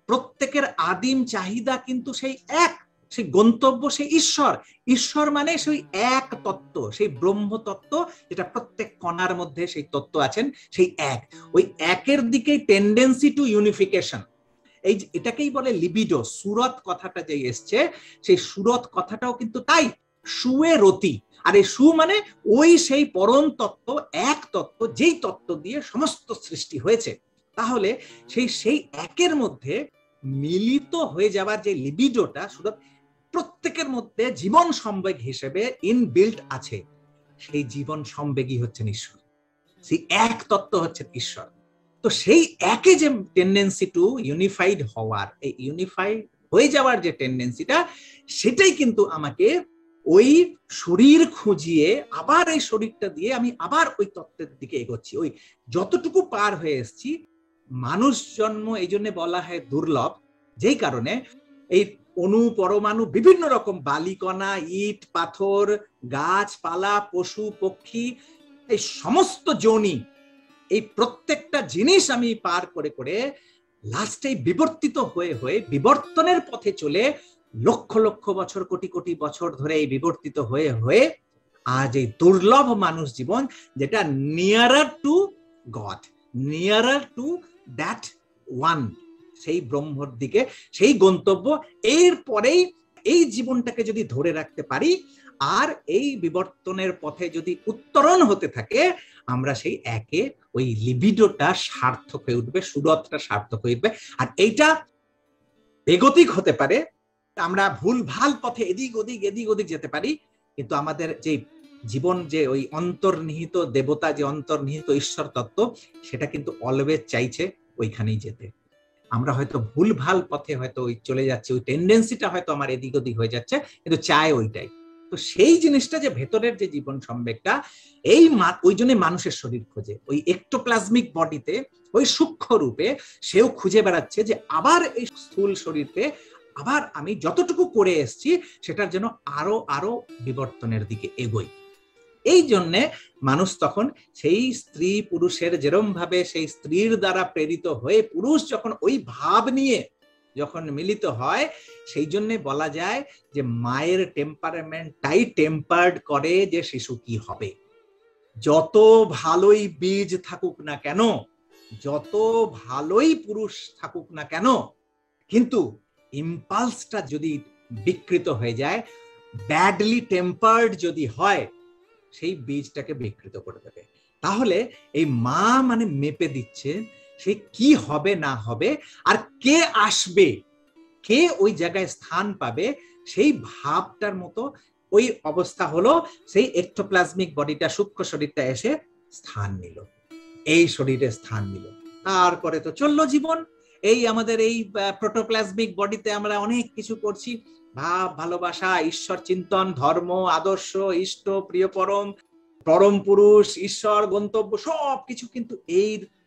প্রত্যেকের আদিম চাহিদা কিন্তু সেই এক, সেই গন্তব্য, সেই ঈশ্বর। ঈশ্বর মানে সেই এক তত্ত্ব, সেই ব্রহ্ম তত্ত্ব, যেটা প্রত্যেক কণার মধ্যে সেই তত্ত্ব আছেন, সেই এক। ওই একের দিকেই টেন্ডেন্সি টু ইউনিফিকেশন, এই এটাকেই বলে লিবিডো। সুরত কথাটা যে এসছে, সেই সুরত কথাটাও কিন্তু তাই, সুয়ে রতি। আর এই সু মানে ওই সেই পরম তত্ত্ব, এক তত্ত্ব, যেই তত্ত্ব দিয়ে সমস্ত সৃষ্টি হয়েছে। তাহলে সেই একের মধ্যে মিলিত হয়ে যাবার যে লিবিডোটা সুরত, প্রত্যেকের মধ্যে জীবন সম্বেগ হিসেবে ইনবিল্ট আছে। সেই জীবন সম্বেগী হচ্ছেন ঈশ্বর, সেই এক তত্ত্ব হচ্ছেন ঈশ্বর। তো সেই একে যে টেন্ডেন্সি টু ইউনিফাইড হওয়ার, এই ইউনিফাইড হয়ে যাওয়ার যে টেন্ডেন্সিটা, সেটাই কিন্তু আমাকে ওই শরীর খুঁজিয়ে আবার এই শরীরটা দিয়ে আমি আবার ওই তত্ত্বের দিকে এগোচ্ছি। ওই যতটুকু পার হয়ে এসছি, মানুষ জন্ম এই জন্য বলা হয় দুর্লভ, যেই কারণে এই অণু পরমাণু, বিভিন্ন রকম বালিকণা, ইট পাথর, গাছপালা, পশু পক্ষী, এই সমস্ত যোনি, এই প্রত্যেকটা জিনিস আমি পার করে করে লাস্টে বিবর্তিত হয়ে হয়ে বিবর্তনের পথে চলে লক্ষ লক্ষ বছর, কোটি কোটি বছর ধরে এই বিবর্তিত হয়ে হয়ে আজ এই দুর্লভ মানুষ জীবন, যেটা nearer to God, nearer to that one, সেই ব্রহ্মর দিকে, সেই গন্তব্য। এরপরেই এই জীবনটাকে যদি ধরে রাখতে পারি আর এই বিবর্তনের পথে যদি উত্তরণ হতে থাকে, আমরা সেই একে ওই লিবিডোটা সার্থক হয়ে উঠবে, সুরতটা সার্থক হয়ে উঠবে। আর এইটা বেগতিক হতে পারে, আমরা ভুল ভাল পথে এদিক ওদিক যেতে পারি, কিন্তু আমাদের যে জীবন, যে ওই অন্তর্নিহিত দেবতা, যে অন্তর্নিহিত ঈশ্বর তত্ত্ব, সেটা কিন্তু অলওয়েজ চাইছে ওইখানেই যেতে। আমরা হয়তো ভুল ভাল পথে হয়তো ওই চলে যাচ্ছে, ওই টেন্ডেন্সিটা হয়তো আমার এদিক ওদিক হয়ে যাচ্ছে, কিন্তু চায় ওইটাই। তো সেই জিনিসটা, যে ভেতরের যে জীবন সম্বেগটা, এই ওই জন্য মানুষের শরীর খোঁজে, ওই এক্টোপ্লাজমিক বডিতে, ওই সূক্ষ্ম রূপে সেও খুঁজে বেড়াচ্ছে যে আবার এই স্থূল শরীরকে আবার আমি যতটুকু করে এসছি সেটার জন্য আরো আরো বিবর্তনের দিকে এগোই। এই জন্যে মানুষ তখন সেই স্ত্রী পুরুষের যেরম ভাবে সেই স্ত্রীর দ্বারা প্রেরিত হয়ে পুরুষ যখন ওই ভাব নিয়ে যখন মিলিত হয়, সেই জন্য বলা যায় যে মায়ের টেম্পারমেন্টটাই টেম্পার্ড করে যে শিশু কি হবে। যত ভালোই বীজ থাকুক না কেন, যত ভালোই পুরুষ থাকুক না কেন, কিন্তু ইম্পালসটা যদি বিকৃত হয়ে যায়, ব্যাডলি টেম্পার্ড যদি হয়, সেই বীজটাকে বিকৃত করে দেবে। তাহলে এই মা মানে মেপে দিচ্ছে সে কি হবে না হবে, আর কে আসবে, কে ওই জায়গায় স্থান পাবে, সেই ভাবটার মতো ওই অবস্থা হলো, সেই এক্টোপ্লাজমিক বডিটা, সূক্ষ্ম শরীরটা এসে স্থান নিল, এই শরীরে স্থান নিল। তারপরে তো চললো জীবন। এই আমাদের এই প্রোটোপ্লাজমিক বডিতে আমরা অনেক কিছু করছি, ভাব, ভালোবাসা, ঈশ্বর চিন্তন, ধর্ম, আদর্শ, ইষ্ট, প্রিয় পরম, পরম পুরুষ, ঈশ্বর, গন্তব্য, সব কিছু কিন্তু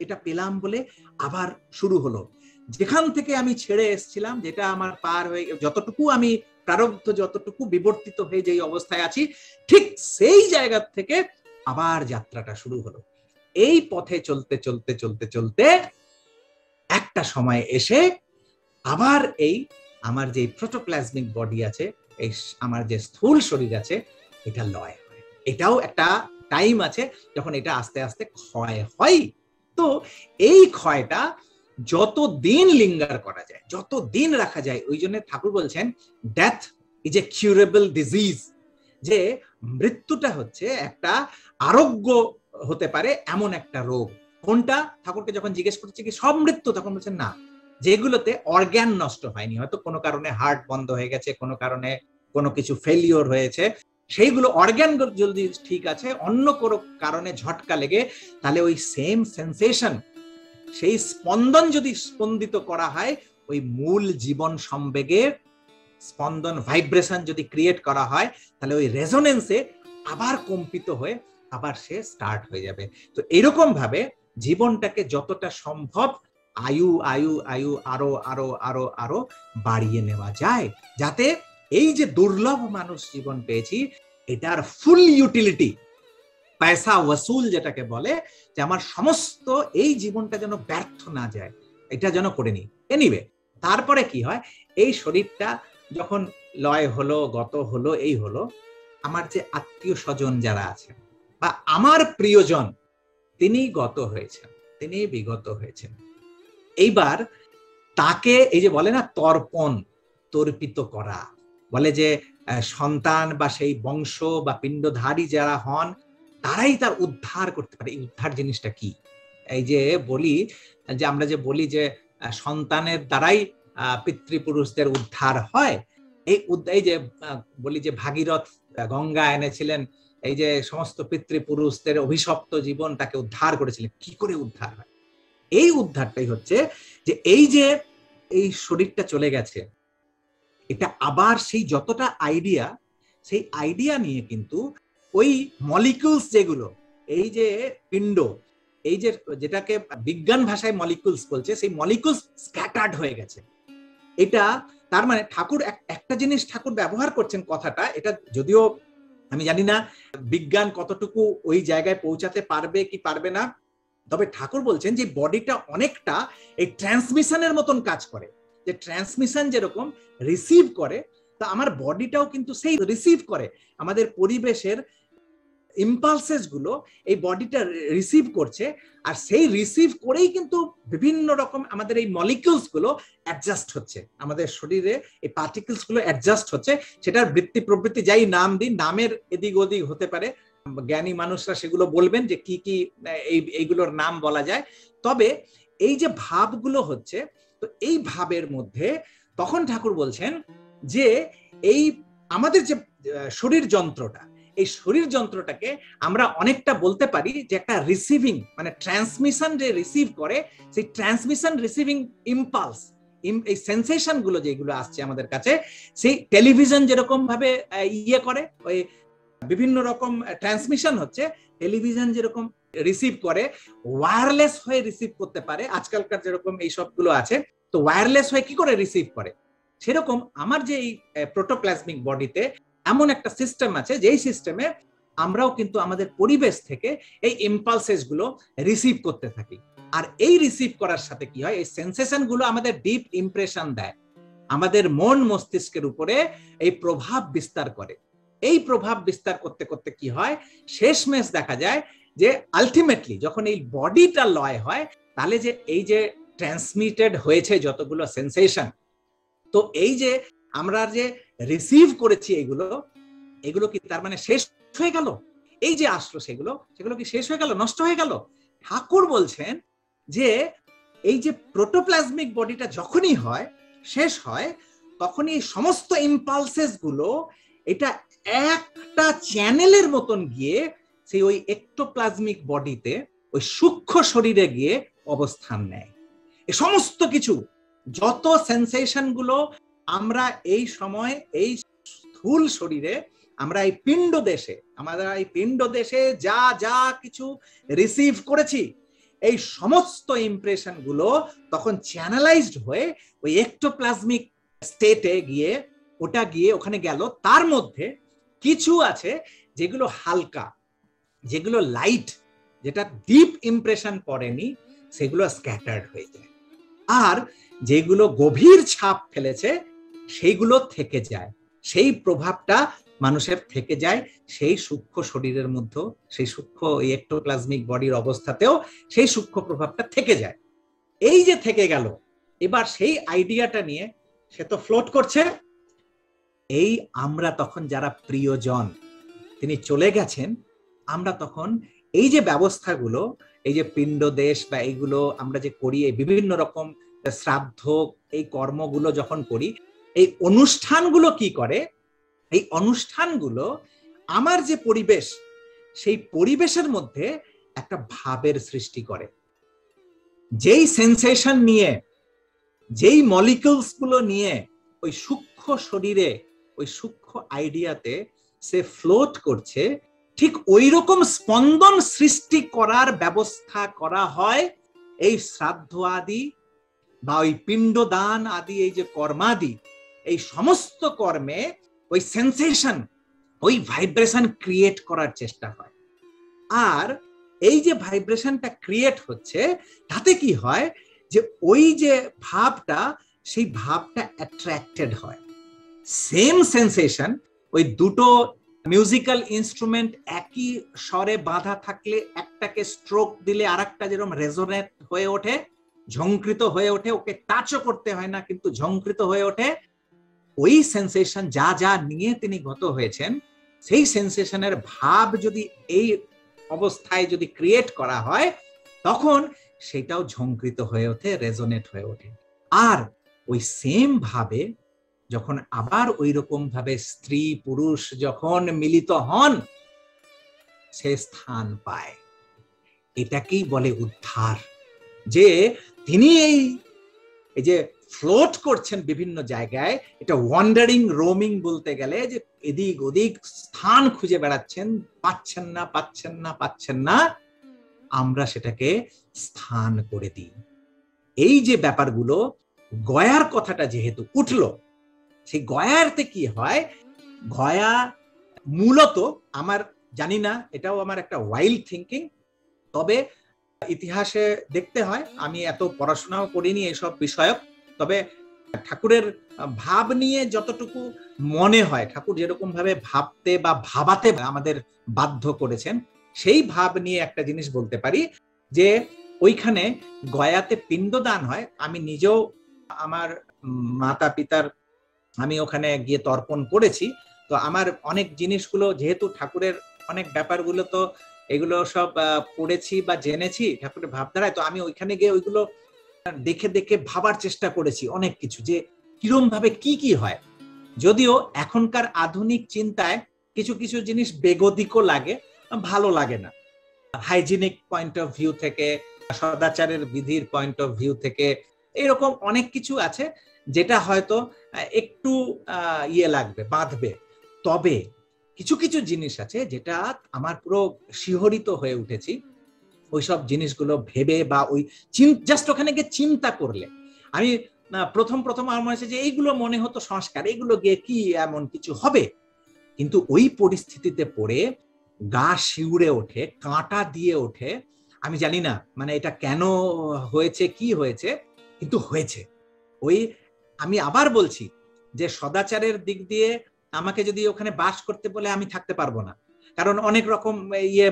এটা পেলাম বলে আবার শুরু হলো। যেখান থেকে আমি ছেড়ে এসেছিলাম, যেটা আমার পার হয়ে, যতটুকু আমি প্রারব্ধ, যতটুকু বিবর্তিত হয়ে যে অবস্থায় আছি, ঠিক সেই জায়গা থেকে আবার যাত্রাটা শুরু হলো। এই পথে চলতে চলতে চলতে চলতে একটা সময় এসে আবার এই আমার যে প্রোটোপ্লাজমিক বডি আছে, এই আমার যে স্থূল শরীর আছে, এটা লয় হয়। এটাও একটা টাইম আছে যখন এটা আস্তে আস্তে ক্ষয় হয়। তো এই ক্ষয়টা যত দিন লিঙ্গার করা যায়, যত দিন রাখা যায়, ওই জন্য ঠাকুর বলছেন death is a curable disease, যে মৃত্যুটা হচ্ছে একটা আরোগ্য হতে পারে এমন একটা রোগ। কোনটা? ঠাকুরকে যখন জিজ্ঞেস করছে কি সব মৃত্যু, তখন বলছেন না, যেগুলোতে অর্গান নষ্ট হয়নি, হয়তো কোনো কারণে হার্ট বন্ধ হয়ে গেছে, কোনো কারণে কোনো কিছু ফেলিওর হয়েছে, সেইগুলো অর্গান যদি ঠিক আছে, অন্য কোনো কারণে ঝটকা লেগে, তাহলে ওই সেম সেন্সেশন, সেই স্পন্দন যদি স্পন্দিত করা হয়, ওই মূল জীবন সম্বেগের স্পন্দন, ভাইব্রেশন যদি ক্রিয়েট করা হয়, তাহলে ওই রেজোনেন্সে আবার কম্পিত হয়ে আবার সে স্টার্ট হয়ে যাবে। তো এরকম ভাবে জীবনটাকে যতটা সম্ভব আয়ু আয়ু আয়ু আরো আরো আরো আরো বাড়িয়ে নেওয়া যায়, যাতে এই যে দুর্লভ মানুষ জীবন পেয়েছি, এটার ফুল ইউটিলিটি, পয়সা ওয়াসুল যেটাকে বলে, যে আমার সমস্ত এই জীবনটা যেন ব্যর্থ না যায়, এটা যেন করে নি। এনিওয়ে, তারপরে কি হয়, এই শরীরটা যখন লয় হলো, গত হলো, এই হলো, আমার যে আত্মীয় স্বজন যারা আছেন বা আমার প্রিয়জন, তিনি গত হয়েছেন, তিনি বিগত হয়েছেন। এইবার তাকে এই যে বলে না তর্পিত করা, বলে যে সন্তান বা সেই বংশ বা পিণ্ডধারী যারা হন, তারাই তার উদ্ধার করতে পারে। এই উদ্ধার জিনিসটা কি? এই যে বলি, যে আমরা যে বলি যে সন্তানের দ্বারাই পিতৃপুরুষদের উদ্ধার হয়, এই যে বলি যে ভাগীরথ গঙ্গা এনেছিলেন, এই যে সমস্ত পিতৃপুরুষদের অভিশপ্ত জীবন তাকে উদ্ধার করেছিলেন। কি করে উদ্ধার হয়? এই উদ্ধারটাই হচ্ছে যে এই যে এই শরীরটা চলে গেছে, এটা আবার সেই যতটা আইডিয়া, সেই আইডিয়া নিয়ে কিন্তু ওই মলিকিউলস যেগুলো, এই যে পিণ্ড, এই যে যেটাকে বিজ্ঞান ভাষায় মলিকিউলস বলছে, সেই মলিকিউলস স্ক্যাটার্ড হয়ে গেছে। এটা তার মানে ঠাকুর একটা জিনিস ঠাকুর ব্যবহার করছেন কথাটা, এটা যদিও আমি জানি না বিজ্ঞান কতটুকু ওই জায়গায় পৌঁছাতে পারবে কি পারবে না, তবে ঠাকুর বলছেন যে বডিটা অনেকটা এই ট্রান্সমিশনের মতন কাজ করে, যে ট্রান্সমিশন যেরকম রিসিভ করে, তা আমার বডিটাও কিন্তু সেই রিসিভ করে। আমাদের পরিবেশের ইম্পালসেস গুলো এই বডিটা রিসিভ করছে, আর সেই রিসিভ করেই কিন্তু বিভিন্ন রকম আমাদের এই মলিকিউলস গুলো অ্যাডজাস্ট হচ্ছে, আমাদের শরীরে এই পার্টিকেলস গুলো অ্যাডজাস্ট হচ্ছে। সেটার বৃত্তি প্রবৃত্তি যাই নাম দিন, নামের এদিক ওদিক হতে পারে, জ্ঞানী মানুষরা সেগুলো বলবেন যে কি কি এইগুলোর নাম বলা যায়। তবে এই যে ভাবগুলো হচ্ছে, তো এই ভাবের মধ্যে তখন ঠাকুর বলছেন যে এই আমাদের যে শরীর যন্ত্রটা, এই শরীর যন্ত্রটাকে আমরা অনেকটা বলতে পারি যে একটা রিসিভিং, মানে ট্রান্সমিশন যে রিসিভ করে, সেই ট্রান্সমিশন রিসিভিং ইম্পালস, এই সেন্সেশন গুলো যেগুলো আসছে আমাদের কাছে, সেই টেলিভিশন যেরকম ভাবে ইয়ে করে, ওই বিভিন্ন রকম ট্রান্সমিশন হচ্ছে, টেলিভিশন যেরকম রিসিভ করে, ওয়্যারলেস হয়ে রিসিভ করতে পারে, আজকালকার যেরকম এই সবগুলো আছে, তো ওয়্যারলেস হয়ে কি করে রিসিভ করে, সেরকম আমার যে এই প্রোটোপ্লাজমিক বডিতে এমন একটা সিস্টেম আছে, যেই সিস্টেমে আমরাও কিন্তু আমাদের পরিবেশ থেকে এই ইম্পালসেস গুলো রিসিভ করতে থাকি। আর এই রিসিভ করার সাথে কি হয়, এই সেন্সেশন গুলো আমাদের ডিপ ইমপ্রেশন দেয়, আমাদের মন মস্তিষ্কের উপরে এই প্রভাব বিস্তার করে। এই প্রভাব বিস্তার করতে করতে কি হয়, শেষমেশ দেখা যায় যে আলটিমেটলি যখন এই বডিটা লয় হয়, তাহলে যে এই যে ট্রান্সমিটেড হয়েছে যতগুলো সেন্সেশন, তো এই যে আমরা যে রিসিভ করেছি এগুলো কি তার মানে শেষ হয়ে গেল? এই যে আসলো সেগুলো কি শেষ হয়ে গেল, নষ্ট হয়ে গেল? ঠাকুর বলছেন যে এই যে প্রোটোপ্লাজমিক বডিটা যখনই হয়, শেষ হয়, তখনই সমস্ত ইম্পালসেস গুলো এটা একটা চ্যানেলের মতন গিয়ে সেই ওই এক্টোপ্লাজমিক বডিতে, ওই সূক্ষ্ম শরীরে গিয়ে অবস্থান নেয়। এই সমস্ত কিছু, যত সেন্সেশন গুলো আমরা এই সময় এই স্থূল শরীরে, আমরা এই পিণ্ড দেশে যা যা কিছু রিসিভ করেছি, এই সমস্ত ইমপ্রেশন গুলো তখন চ্যানেলাইজড হয়ে ওই এক্টোপ্লাজমিক স্টেটে গিয়ে, ওখানে গেল। তার মধ্যে কিছু আছে যেগুলো হালকা, যেগুলো লাইট, যেটা ডিপ ইমপ্রেশন পড়েনি, সেগুলো স্ক্যাটার্ড হয়ে যায়। আর যেগুলো গভীর ছাপ ফেলেছে সেইগুলো থেকে যায়, সেই প্রভাবটা মানুষের থেকে যায় সেই সূক্ষ্ম শরীরের মধ্যে, সেই সূক্ষ্ম এক্টোপ্লাজমিক বডির অবস্থাতেও সেই সূক্ষ্ম প্রভাবটা থেকে যায়। এই যে থেকে গেল, এবার সেই আইডিয়াটা নিয়ে সে তো ফ্লোট করছে। এই আমরা তখন যারা প্রিয়জন, তিনি চলে গেছেন, আমরা তখন এই যে ব্যবস্থাগুলো, এই যে পিণ্ড দেশ বা এইগুলো আমরা যে করি, এই বিভিন্ন রকম শ্রাদ্ধ, এই কর্মগুলো যখন করি, এই অনুষ্ঠানগুলো কি করে, এই অনুষ্ঠানগুলো আমার যে পরিবেশ, সেই পরিবেশের মধ্যে একটা ভাবের সৃষ্টি করে। যেই সেন্সেশন নিয়ে, যেই মলিকিউলস গুলো নিয়ে ওই সূক্ষ্ম শরীরে, ওই সূক্ষ্ম আইডিয়াতে সে ফ্লোট করছে, ঠিক ওই রকম স্পন্দন সৃষ্টি করার ব্যবস্থা করা হয় এই শ্রাদ্ধ আদি বা ওই পিণ্ডদান আদি, এই যে কর্মাদি, এই সমস্ত কর্মে ওই সেন্সেশন, ওই ভাইব্রেশন ক্রিয়েট করার চেষ্টা হয়। আর এই যে ভাইব্রেশনটা ক্রিয়েট হচ্ছে, তাতে কি হয় যে ওই যে ভাবটা, সেই ভাবটা অ্যাট্রাক্টেড হয়। সেম সেন্সেশন, ওই দুটো মিউজিক্যাল ইনস্ট্রুমেন্ট একই স্বরে বাঁধা থাকলে, একটাকে স্ট্রোক দিলে আরেকটা যেরকম রেজোনেট হয়ে ওঠে, ঝংকৃত হয়ে ওঠে, ওকে টাচও করতে হয় না কিন্তু ঝংকৃত হয়ে ওঠে, ওই সেন্সেশন যা যা নিয়ে তিনি গত হয়েছেন, সেই সেন্সেশনের ভাব যদি এই অবস্থায় যদি ক্রিয়েট করা হয়, তখন সেটাও ঝংকৃত হয়ে ওঠে, রেজোনেট হয়ে ওঠে। আর ওই সেম ভাবে যখন আবার ওই রকম ভাবে স্ত্রী পুরুষ যখন মিলিত হন, সে স্থান পায়। এটাকেই বলে উদ্ধার। যে তিনি এই যে ফ্লোট করছেন বিভিন্ন জায়গায়, এটা ওয়ান্ডারিং রোমিং বলতে গেলে, যে এদিক ওদিক স্থান খুঁজে বেড়াচ্ছেন, পাচ্ছেন না, আমরা সেটাকে স্থান করে দিই। এই যে ব্যাপারগুলো, গয়ার কথাটা যেহেতু উঠলো, সেই গয়ারতে কি হয়, গয়া মূলত আমার জানি না, এটাও আমার একটা ওয়াইল্ড থিঙ্কিং, তবে ইতিহাসে দেখতে হয়, আমি এত পড়াশোনাও করিনি এসব বিষয়ক, তবে ঠাকুরের ভাব নিয়ে যতটুকু মনে হয়, ঠাকুর যেরকম ভাবে ভাবতে বা ভাবাতে আমাদের বাধ্য করেছেন, সেই ভাব নিয়ে একটা জিনিস বলতে পারি, যে ওইখানে গয়াতে পিণ্ডদান হয়। আমি নিজেও আমার মাতা পিতার, আমি ওখানে গিয়ে তর্পণ করেছি, তো আমার অনেক জিনিসগুলো, যেহেতু ঠাকুরের অনেক ব্যাপারগুলো তো এগুলো সব পড়েছি বা জেনেছি ঠাকুরের ভাবধারায়, তো আমি ওইখানে গিয়ে ওইগুলো দেখে দেখে ভাবার চেষ্টা করেছি অনেক কিছু, যে কিরম ভাবে কি হয়। যদিও এখনকার আধুনিক চিন্তায় কিছু কিছু জিনিস বেগতিকও লাগে, ভালো লাগে না। হাইজিনিক পয়েন্ট অফ ভিউ থেকে, সদাচারের বিধির পয়েন্ট অফ ভিউ থেকে, এরকম অনেক কিছু আছে যেটা হয়তো একটু লাগবে, বাঁধবে। তবে কিছু কিছু জিনিস আছে যেটা আমার পুরো শিহরিত হয়ে উঠেছি ওইসব জিনিসগুলো ভেবে, বা ওই জাস্ট ওখানে গিয়ে চিন্তা করলে। আমি প্রথম আমার মনে হচ্ছে যে এইগুলো মনে হতো সংস্কার, এইগুলো গিয়ে কি এমন কিছু হবে, কিন্তু ওই পরিস্থিতিতে পড়ে গা শিউরে ওঠে, কাঁটা দিয়ে ওঠে। আমি জানি না মানে এটা কেন হয়েছে, কি হয়েছে, কিন্তু হয়েছে। ওই আমি আবার বলছি যে সদাচারের দিক দিয়ে আমাকে যদি ওখানে বাস করতে বলে আমি থাকতে পারবো না, কারণ অনেক রকম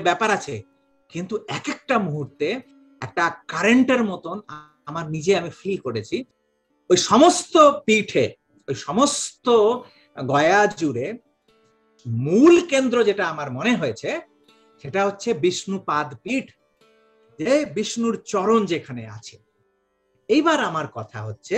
ব্যাপার আছে, কিন্তু এক একটা মুহূর্তে একটা কারেন্টের মতন আমার নিজে আমি ফিল করেছি। ওই সমস্ত পীঠে, ওই সমস্ত গয়া জুড়ে মূল কেন্দ্র যেটা আমার মনে হয়েছে, সেটা হচ্ছে বিষ্ণুপাদ পীঠ, যে বিষ্ণুর চরণ যেখানে আছে। এইবার আমার কথা হচ্ছে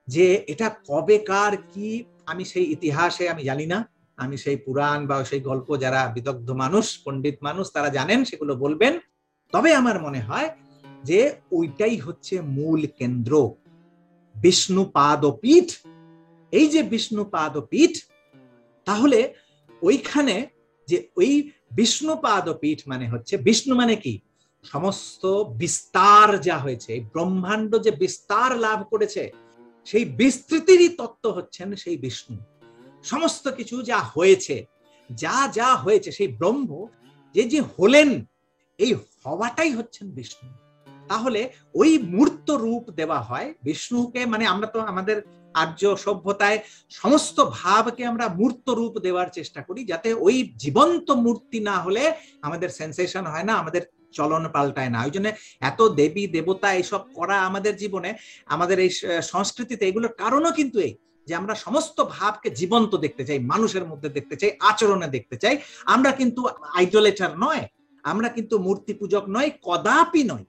যে এটা কবেকার কি, আমি সেই ইতিহাসে আমি জানি না, আমি সেই পুরাণ বা সেই গল্প, যারা বিদগ্ধ মানুষ, পণ্ডিত মানুষ, তারা জানেন, সেগুলো বলবেন। তবে আমার মনে হয় যে ওইটাই হচ্ছে মূল কেন্দ্র, বিষ্ণুপাদপীঠ। এই যে বিষ্ণুপাদপীঠ, তাহলে ওইখানে যে ওই বিষ্ণুপাদপীঠ মানে হচ্ছে, বিষ্ণু মানে কি? সমস্ত বিস্তার যা হয়েছে, ব্রহ্মাণ্ড যে বিস্তার লাভ করেছে, সেই বিস্তৃতিরই তত্ত্ব হচ্ছেন সেই বিষ্ণু। সমস্ত কিছু যা হয়েছে, যা যা হয়েছে, সেই ব্রহ্ম যে যে হলেন, এই হওয়াটাই হচ্ছেন বিষ্ণু। তাহলে ওই মূর্ত রূপ দেওয়া হয় বিষ্ণুকে। মানে আমরা তো আমাদের আর্য সভ্যতায় সমস্ত ভাবকে আমরা মূর্ত রূপ দেওয়ার চেষ্টা করি, যাতে ওই জীবন্ত মূর্তি না হলে আমাদের সেন্সেশন হয় না, আমাদের চলন পাল্টায় না। ওই জন্য এত দেবী দেবতা এইসব করা আমাদের জীবনে, আমাদের এই সংস্কৃতিতে, এগুলোর কারণও কিন্তু এই যে আমরা সমস্ত ভাবকে জীবন্ত দেখতে চাই, মানুষের মধ্যে দেখতে চাই, আচরণে দেখতে চাই। আমরা কিন্তু আইডোলেটার নয়, আমরা কিন্তু মূর্তি পূজক নয়, কদাপি নয়।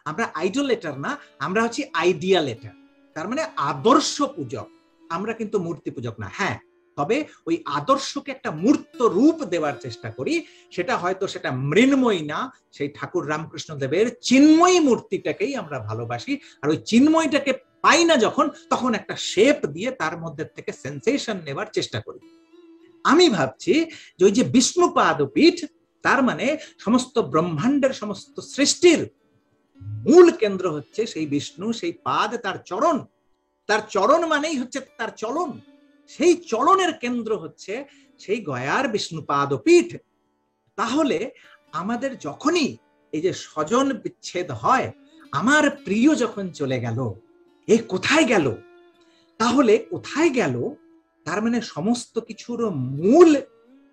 আমরা আইডোলেটার না, আমরা হচ্ছে আইডিয়ালেটার, তার মানে আদর্শ পূজক। আমরা কিন্তু মূর্তি পূজক না। হ্যাঁ, তবে ওই আদর্শকে একটা মূর্ত রূপ দেওয়ার চেষ্টা করি। সেটা হয়তো সেটা মৃন্ময়ী না, সেই ঠাকুর রামকৃষ্ণ দেবের চিন্ময়ী মূর্তিটাকেই আমরা ভালোবাসি। আর ওই চিন্ময়ীটাকে পাই না যখন, তখন একটা শেপ দিয়ে তার মধ্যে থেকে সেন্সেশন নেবার চেষ্টা করি। আমি ভাবছি যে ওই যে বিষ্ণুপাদপীঠ, তার মানে সমস্ত ব্রহ্মাণ্ডের সমস্ত সৃষ্টির মূল কেন্দ্র হচ্ছে সেই বিষ্ণু, সেই পাদ, তার চরণ। তার চরণ মানেই হচ্ছে তার চলন। সেই চলনের কেন্দ্র হচ্ছে সেই গয়ার বিষ্ণুপাদপীঠ। তাহলে আমাদের যখনই এই যে স্বজন বিচ্ছেদ হয়, আমার প্রিয় যখন চলে গেল, এই কোথায় গেল? তাহলে কোথায় গেল? তার মানে সমস্ত কিছুর মূল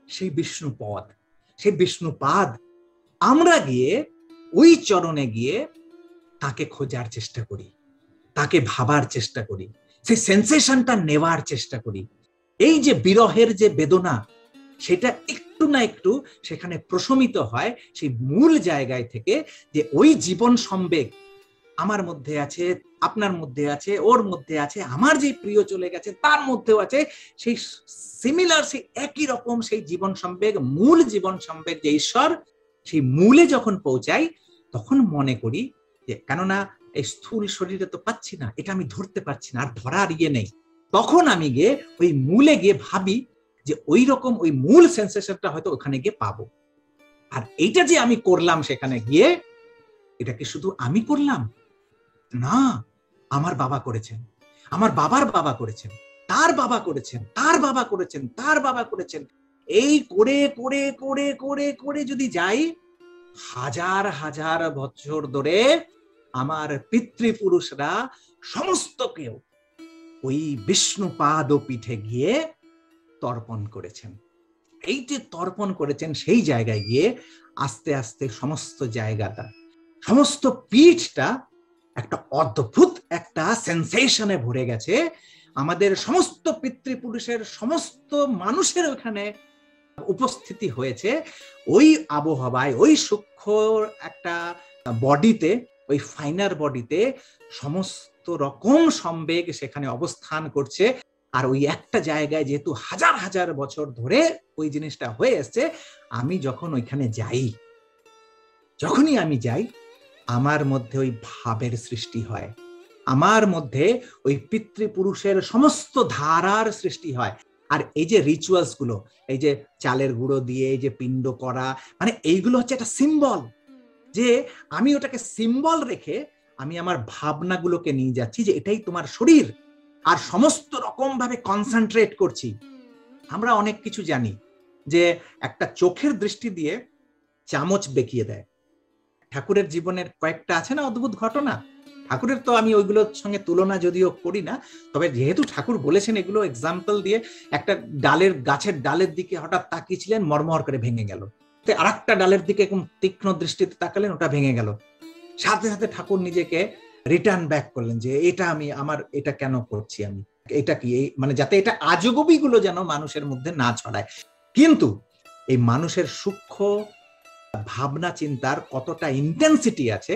সেই বিষ্ণুপদ, সেই বিষ্ণুপাদ। আমরা গিয়ে ওই চরণে গিয়ে তাকে খোঁজার চেষ্টা করি, তাকে ভাবার চেষ্টা করি, সেই সেন্সেশনটা নেওয়ার চেষ্টা করি। এই যে বিরহের যে বেদনা, সেটা একটু না একটু সেখানে প্রশমিত হয় সেই মূল জায়গায় থেকে, যে ওই জীবন সম্বেগ আমার মধ্যে আছে, আপনার মধ্যে আছে, ওর মধ্যে আছে, আমার যে প্রিয় চলে গেছে তার মধ্যেও আছে সেই সিমিলার, সেই একই রকম সেই জীবন সম্বেগ, মূল জীবন সম্বেগ যে ঈশ্বর। সেই মূলে যখন পৌঁছাই, তখন মনে করি যে কেননা এই স্থূল শরীরে তো পাচ্ছি না, এটা আমি ধরতে পারছি না, আর ধরার ইয়ে নেই। তখন আমি গিয়ে ওই মূলে গিয়ে ভাবি যে ওই রকম ওই মূল সেন্সেশনটা হয়তো ওখানে গিয়ে পাবো। আর এইটা যে আমি করলাম সেখানে গিয়ে, এটা কি শুধু আমি করলাম? না, আমার বাবা করেছেন, আমার বাবার বাবা করেছেন, তার বাবা করেছেন, তার বাবা করেছেন, তার বাবা করেছেন। এই করে করে করে করে করে যদি যাই, হাজার হাজার বছর ধরে আমার পিতৃপুরুষরা সমস্ত কেউ ওই বিষ্ণুপাদপীঠে গিয়ে তর্পণ করেছেন। এই যে তর্পণ করেছেন, সেই জায়গায় গিয়ে আস্তে আস্তে সমস্ত জায়গাটা, সমস্ত পীঠটা একটা অদ্ভুত একটা সেন্সেশনে ভরে গেছে। আমাদের সমস্ত পিতৃপুরুষের সমস্ত মানুষের ওখানে উপস্থিতি হয়েছে। ওই আবহাওয়ায়, ওই সূক্ষ্ম একটা বডিতে, ওই ফাইনার বডিতে সমস্ত রকম সম্বেগ সেখানে অবস্থান করছে। আর ওই একটা জায়গায় যেহেতু হাজার হাজার বছর ধরে ওই জিনিসটা হয়ে এসছে, আমি যখন ওইখানে যাই, যখনই আমি যাই, আমার মধ্যে ওই ভাবের সৃষ্টি হয়, আমার মধ্যে ওই পিতৃপুরুষের সমস্ত ধারার সৃষ্টি হয়। আর এই যে রিচুয়ালস গুলো, এই যে চালের গুঁড়ো দিয়ে এই যে পিণ্ড করা, মানে এইগুলো হচ্ছে একটা সিম্বল, যে আমি ওটাকে সিম্বল রেখে আমি আমার ভাবনাগুলোকে নিয়ে যাচ্ছি যে এটাই তোমার শরীর, আর সমস্ত রকম ভাবে কনসেন্ট্রেট করছি। আমরা অনেক কিছু জানি, যে একটা চোখের দৃষ্টি দিয়ে চামচ বেঁকিয়ে দেয়। ঠাকুরের জীবনের কয়েকটা আছে না অদ্ভুত ঘটনা, ঠাকুরের তো আমি ওইগুলোর সঙ্গে তুলনা যদিও করি না, তবে যেহেতু ঠাকুর বলেছেন এগুলো এক্সাম্পল দিয়ে, একটা ডালের, গাছের ডালের দিকে হঠাৎ তাকিয়েছিলেন, মরমর করে ভেঙে গেল। আর একটা ডালের দিকে এরকম তীক্ষ্ণ দৃষ্টিতে তাকালেন, ওটা ভেঙে গেল। সাথে সাথে ঠাকুর নিজেকে রিটার্ন ব্যাক করলেন, যে এটা আমি, আমার এটা কেন করছি আমি, এটা কি, মানে যাতে এটা আজগুবি গুলো যেন মানুষের মধ্যে না ছড়ায়। কিন্তু এই মানুষের সূক্ষ্ম ভাবনা চিন্তার কতটা ইন্টেন্সিটি আছে,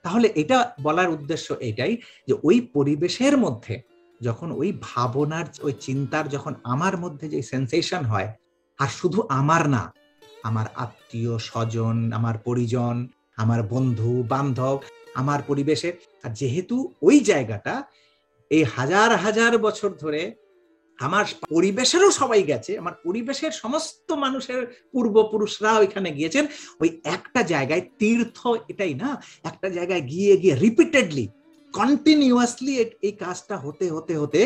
তাহলে এটা বলার উদ্দেশ্য এটাই, যে ওই পরিবেশের মধ্যে যখন ওই ভাবনার, ওই চিন্তার যখন আমার মধ্যে যে সেন্সেশন হয়, আর শুধু আমার না, আমার আত্মীয় স্বজন, আমার পরিজন, আমার বন্ধু বান্ধব, আমার পরিবেশের। আর যেহেতু ওই জায়গাটা এই হাজার হাজার বছর ধরে আমার পরিবেশেরও সবাই গেছে, আমার পরিবেশের সমস্ত মানুষের পূর্বপুরুষরা ওইখানে গিয়েছেন, ওই একটা জায়গায় তীর্থ, এটাই না, একটা জায়গায় গিয়ে গিয়ে রিপিটেডলি কন্টিনিউয়াসলি এই কাজটা হতে হতে হতে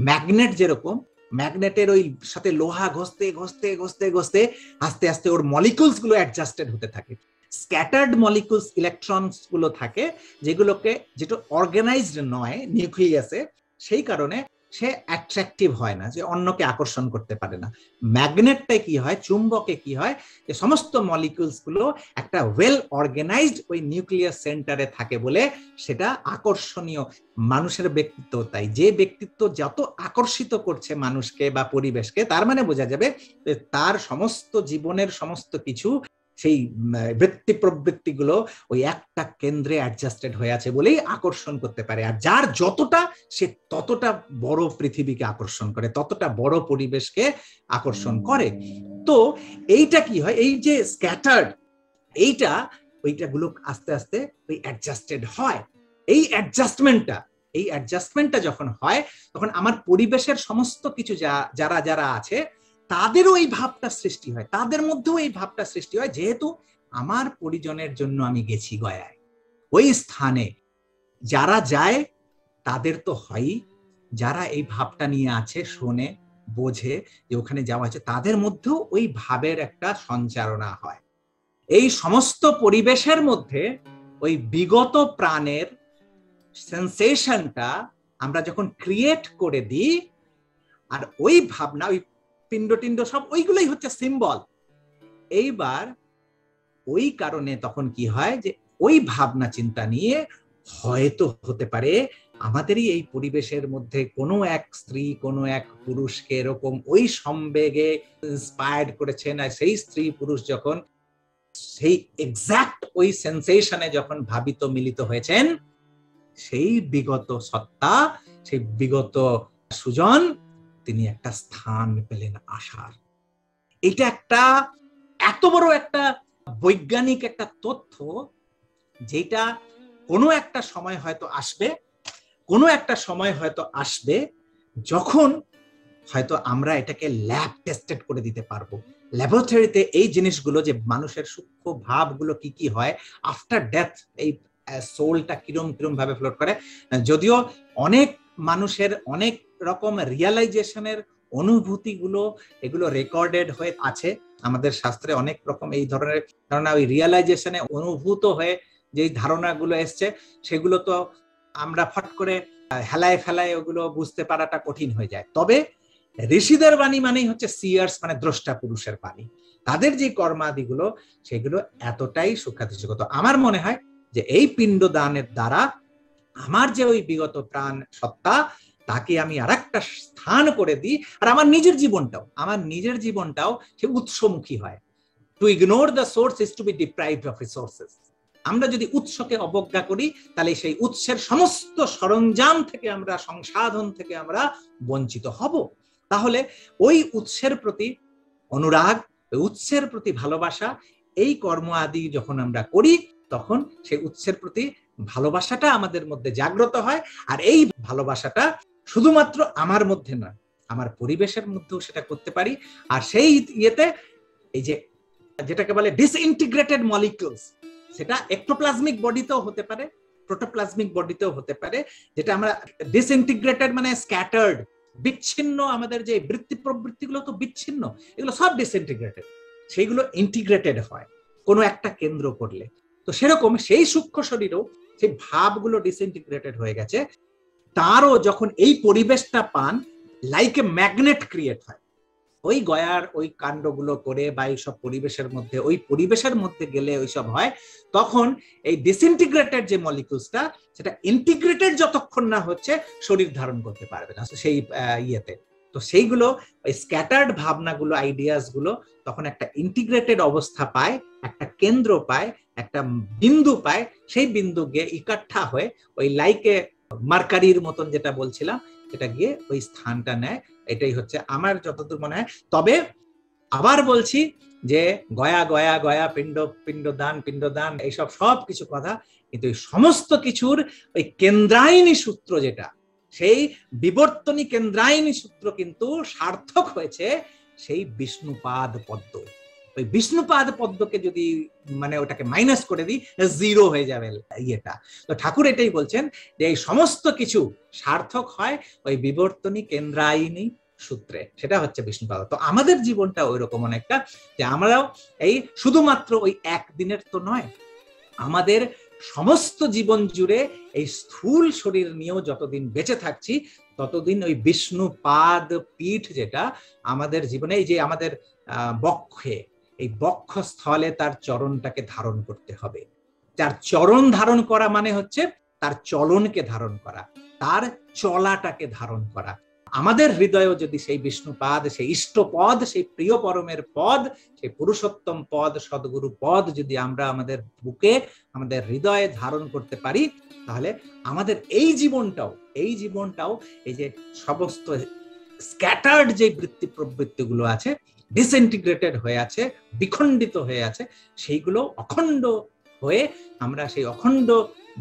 ম্যাগনেট, যেরকম ম্যাগনেটের ওই সাথে লোহা ঘষতে ঘষতে ঘষতে ঘষতে আস্তে আস্তে ওর মলিকুলস গুলো অ্যাডজাস্টেড হতে থাকে। স্ক্যাটার্ড মলিকুলস, ইলেকট্রনস গুলো থাকে যেগুলোকে, যেটা অর্গানাইজড নয় নিউক্লিয়াসে, সেই কারণে সে অ্যাট্রাকটিভ হয় না, যে অন্যকে আকর্ষণ করতে পারে না। ম্যাগনেটটা কি হয়, চুম্বকে কি হয়, যে সমস্ত মলিকুলস গুলো একটা ওয়েল অর্গানাইজড ওই নিউক্লিয়াস সেন্টারে থাকে বলে সেটা আকর্ষণীয়। মানুষের ব্যক্তিত্ব তাই, যে ব্যক্তিত্ব যত আকর্ষিত করছে মানুষকে বা পরিবেশকে, তার মানে বোঝা যাবে যে তার সমস্ত জীবনের সমস্ত কিছু, সেই বৃত্তি প্রবৃত্তি গুলো ওই একটা কেন্দ্রে অ্যাডজাস্টেড হয়ে আছে বলেই আকর্ষণ করতে পারে। আর যার যতটা, সে ততটা বড় পৃথিবীকে আকর্ষণ করে, ততটা বড় পরিবেশকে আকর্ষণ করে। তো এইটা কি হয়, এই যে স্ক্যাটার্ড, ওইটা গুলো আস্তে আস্তে ওই অ্যাডজাস্টেড হয়। এই অ্যাডজাস্টমেন্টটা যখন হয়, তখন আমার পরিবেশের সমস্ত কিছু যারা যারা আছে তাদেরও এই ভাবটা সৃষ্টি হয়, তাদের মধ্যেও এই ভাবটা সৃষ্টি হয়, যেহেতু আমার পরিজনের জন্য আমি গেছি গয়ায়, ওই স্থানে যারা যায় তাদের তো হয়ই, যারা এই ভাবটা নিয়ে আছে, শোনে বোঝে যে ওখানে যাওয়া আছে, তাদের মধ্যেও ওই ভাবের একটা সঞ্চারণা হয়। এই সমস্ত পরিবেশের মধ্যে ওই বিগত প্রাণের সেন্সেশনটা আমরা যখন ক্রিয়েট করে দিই, আর ওই ভাবনা, ওই পিণ্ড টিণ্ড সব ওইগুলোই হচ্ছে সিম্বল। এইবার ওই কারণে তখন কি হয়, যে ওই ভাবনা চিন্তা নিয়ে হয়তো হতে পারে আমাদেরই এই পরিবেশের মধ্যে কোনো এক স্ত্রী, কোনো এক পুরুষকে এরকম ওই সম্বেগে ইন্সপায়ার্ড করেছেন, আর সেই স্ত্রী পুরুষ যখন সেই এক্সাক্ট ওই সেন্সেশনে যখন ভাবিত মিলিত হয়েছেন, সেই বিগত সত্তা, সেই বিগত সুজন, তিনি একটা স্থান পেলেন আসার। এটা একটা এত বড় একটা বৈজ্ঞানিক একটা তথ্য, যেটা কোনো একটা সময় হয়তো আসবে, যখন হয়তো আমরা এটাকে ল্যাব টেস্টেড করে দিতে পারবো। ল্যাবরেটরিতে এই জিনিসগুলো, যে মানুষের সূক্ষ্ম ভাবগুলো কি কি হয় আফটার ডেথ, এই সোলটা কিরম কিরম ভাবে ফ্লোট করে, যদিও অনেক মানুষের অনেক রকম রিয়ালাইজেশনের অনুভূতিগুলো, এগুলো রেকর্ডেড হয়ে আছে আমাদের শাস্ত্রে, অনেক রকম এই ধরনের ধারণা, ওই রিয়ালাইজেশনে অনুভূত হয়ে যে ধারণাগুলো এসছে, সেগুলো তো আমরা ফট করে হেলায় ফেলায় ওগুলো বুঝতে পারাটা কঠিন হয়ে যায়। তবে ঋষিদের বাণী মানেই হচ্ছে সিয়ার্স, মানে দ্রষ্টা পুরুষের বাণী, তাদের যে কর্মাদিগুলো সেগুলো এতটাই সূক্ষ্মাতিসূক্ষ্ম। আমার মনে হয় যে এই পিণ্ডদানের দ্বারা আমার যে ওই বিগত প্রাণ সত্তা, তাকে আমি আর একটা স্থান করে দিই, আর আমার নিজের জীবনটাও সে উৎসমুখী হয়। To ignore the source is to be deprived of resources. আমরা যদি উৎসকে অবজ্ঞা করি, তাহলে সেই উৎসের সমস্ত সরঞ্জাম থেকে আমরা, সংসাধন থেকে আমরা বঞ্চিত হব। তাহলে ওই উৎসের প্রতি অনুরাগ, উৎসের প্রতি ভালোবাসা, এই কর্ম আদি যখন আমরা করি, তখন সেই উৎসের প্রতি ভালোবাসাটা আমাদের মধ্যে জাগ্রত হয়। আর এই ভালোবাসাটা শুধুমাত্র আমার মধ্যে নয়, আমার পরিবেশের মধ্যেও সেটা করতে পারি। আর সেই ইয়েতে এই যে যেটাকে বলে ডিসইন্টিগ্রেটেড মলিকিউলস, সেটা এক্টোপ্লাজমিক বডিতেও হতে পারে, প্রোটোপ্লাজমিক বডিতেও হতে পারে। যেটা আমরা ডিসইন্টিগ্রেটেড মানে স্ক্যাটার্ড, বিচ্ছিন্ন, আমাদের যে বৃত্তি প্রবৃত্তিগুলো তো বিচ্ছিন্ন, এগুলো সব ডিসইন্টিগ্রেটেড, সেইগুলো ইন্টিগ্রেটেড হয় কোনো একটা কেন্দ্র করলে। তো সেরকম সেই সূক্ষ্ম শরীরও সেই ভাবগুলো ডিসইন্টিগ্রেটেড হয়ে গেছে, তারও যখন এই পরিবেশটা পান, লাইক এ ম্যাগনেট ক্রিয়েট হয়। ওই গয়ার ওই কাণ্ডগুলো করে বা এইসব পরিবেশের মধ্যে, ওই পরিবেশের মধ্যে গেলে ওইসব হয়, তখন এই ডিসইন্টিগ্রেটেড যে মলিকুলসটা, সেটা ইন্টিগ্রেটেড যতক্ষণ না হচ্ছে শরীর ধারণ করতে পারবে না সেই ইয়েতে। তো সেইগুলো ওই স্ক্যাটার্ড ভাবনাগুলো, আইডিয়াস গুলো তখন একটা ইন্টিগ্রেটেড অবস্থা পায়, একটা কেন্দ্র পায়, একটা বিন্দু পায়, সেই বিন্দু গিয়ে ইকাঠা হয়ে ওই লাইকে মার্কারির মতন যেটা বলছিলাম, সেটা গিয়ে ওই স্থানটা নেয়। এটাই হচ্ছে আমার যতদূর মনে হয়। তবে আবার বলছি যে গয়া গয়া গয়া, পিণ্ড পিণ্ডদান পিণ্ডদান, এইসব সব কিছু কথা, কিন্তু এই সমস্ত কিছুর ওই কেন্দ্রায়িনী সূত্র যেটা, সেই বিবর্তনী কেন্দ্রায়িনী সূত্র কিন্তু সার্থক হয়েছে সেই বিষ্ণুপাদ পদ্ম। ওই বিষ্ণুপাদ পদ্মকে যদি মানে ওটাকে মাইনাস করে দিই, জিরো হয়ে যাবে ইয়েটা। তো ঠাকুর এটাই বলছেন যে এই সমস্ত কিছু সার্থক হয় ওই বিবর্তনী কেন্দ্রায়িনী সূত্রে, সেটা হচ্ছে বিষ্ণুপাদ। তো আমাদের জীবনটা ওই রকম অনেকটা, যে আমরাও এই শুধুমাত্র ওই একদিনের তো নয়, আমাদের সমস্ত জীবন জুড়ে এই স্থূল শরীর নিয়েও যতদিন বেঁচে থাকছি ততদিন ওই বিষ্ণুপাদ পীঠ যেটা আমাদের জীবনে, এই যে আমাদের বক্ষে, এই বক্ষস্থলে তার চরণটাকে ধারণ করতে হবে। তার চরণ ধারণ করা মানে হচ্ছে তার চলনকে ধারণ করা, তার চলাটাকে ধারণ করা। আমাদের হৃদয়েও যদি সেই বিষ্ণুপাদ, সেই ইষ্টপদ, সেই প্রিয় পরমের পদ, সেই পুরুষোত্তম পদ, সদ্গুরু পদ যদি আমরা আমাদের বুকে, আমাদের হৃদয়ে ধারণ করতে পারি, তাহলে আমাদের এই জীবনটাও এই যে সমস্ত স্ক্যাটার্ড যে বৃত্তি প্রবৃত্তিগুলো আছে, ডিসইন্টিগ্রেটেড হয়ে আছে, বিখণ্ডিত হয়ে আছে, সেইগুলো অখণ্ড হয়ে আমরা সেই অখণ্ড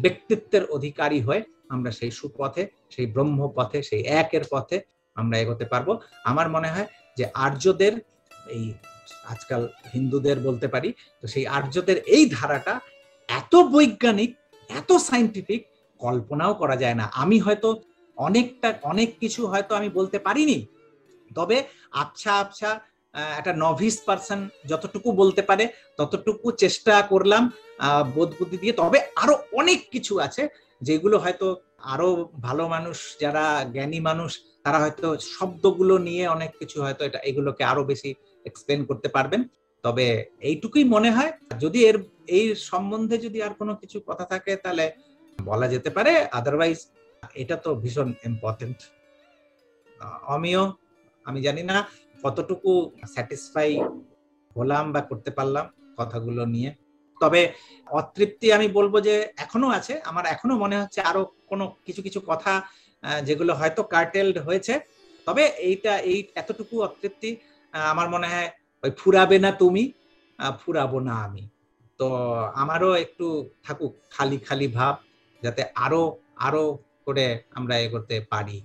ব্যক্তিত্বের অধিকারী হয়ে আমরা সেই সুপথে, সেই ব্রহ্মপথে, সেই একের পথে আমরা এগোতে পারবো। আমার মনে হয় যে আর্যদের, এই আজকাল হিন্দুদের বলতে পারি, তো সেই আর্যদের এই ধারাটা এত বৈজ্ঞানিক, এত সায়েন্টিফিক, কল্পনাও করা যায় না। আমি হয়তো অনেক কিছু হয়তো আমি বলতে পারিনি, তবে আবছা আবছা একটা নভিস পারসন যতটুকু বলতে পারে ততটুকু চেষ্টা করলাম বোধ বুদ্ধি দিয়ে। তবে আরো অনেক কিছু আছে যেগুলো হয়তো আরো ভালো মানুষ, যারা জ্ঞানী মানুষ, তারা হয়তো শব্দগুলো নিয়ে অনেক কিছু হয়তো এগুলোকে আরো বেশি এক্সপ্লেন করতে পারবেন। তবে এইটুকুই মনে হয়, যদি এই সম্বন্ধে যদি আর কোনো কিছু কথা থাকে তাহলে বলা যেতে পারে, আদারওয়াইজ এটা তো ভীষণ ইম্পর্টেন্ট। অমিয়, আমি জানি না কতটুকু স্যাটিসফাই হলাম বা করতে পারলাম কথাগুলো নিয়ে। তবে অতৃপ্তি আমি বলবো যে এখনো আছে, আমার এখনো মনে হচ্ছে আরো কোনো কিছু কিছু কথা যেগুলো হয়তো কার্টেলড হয়েছে। তবে এই এতটুকু অতৃপ্তি আমার মনে হয় ওই ফুরাবে না তুমি, ফুরাবো না আমি। তো আমারও একটু থাকুক খালি খালি ভাব, যাতে আরো আরো করে আমরা এগোতে পারি।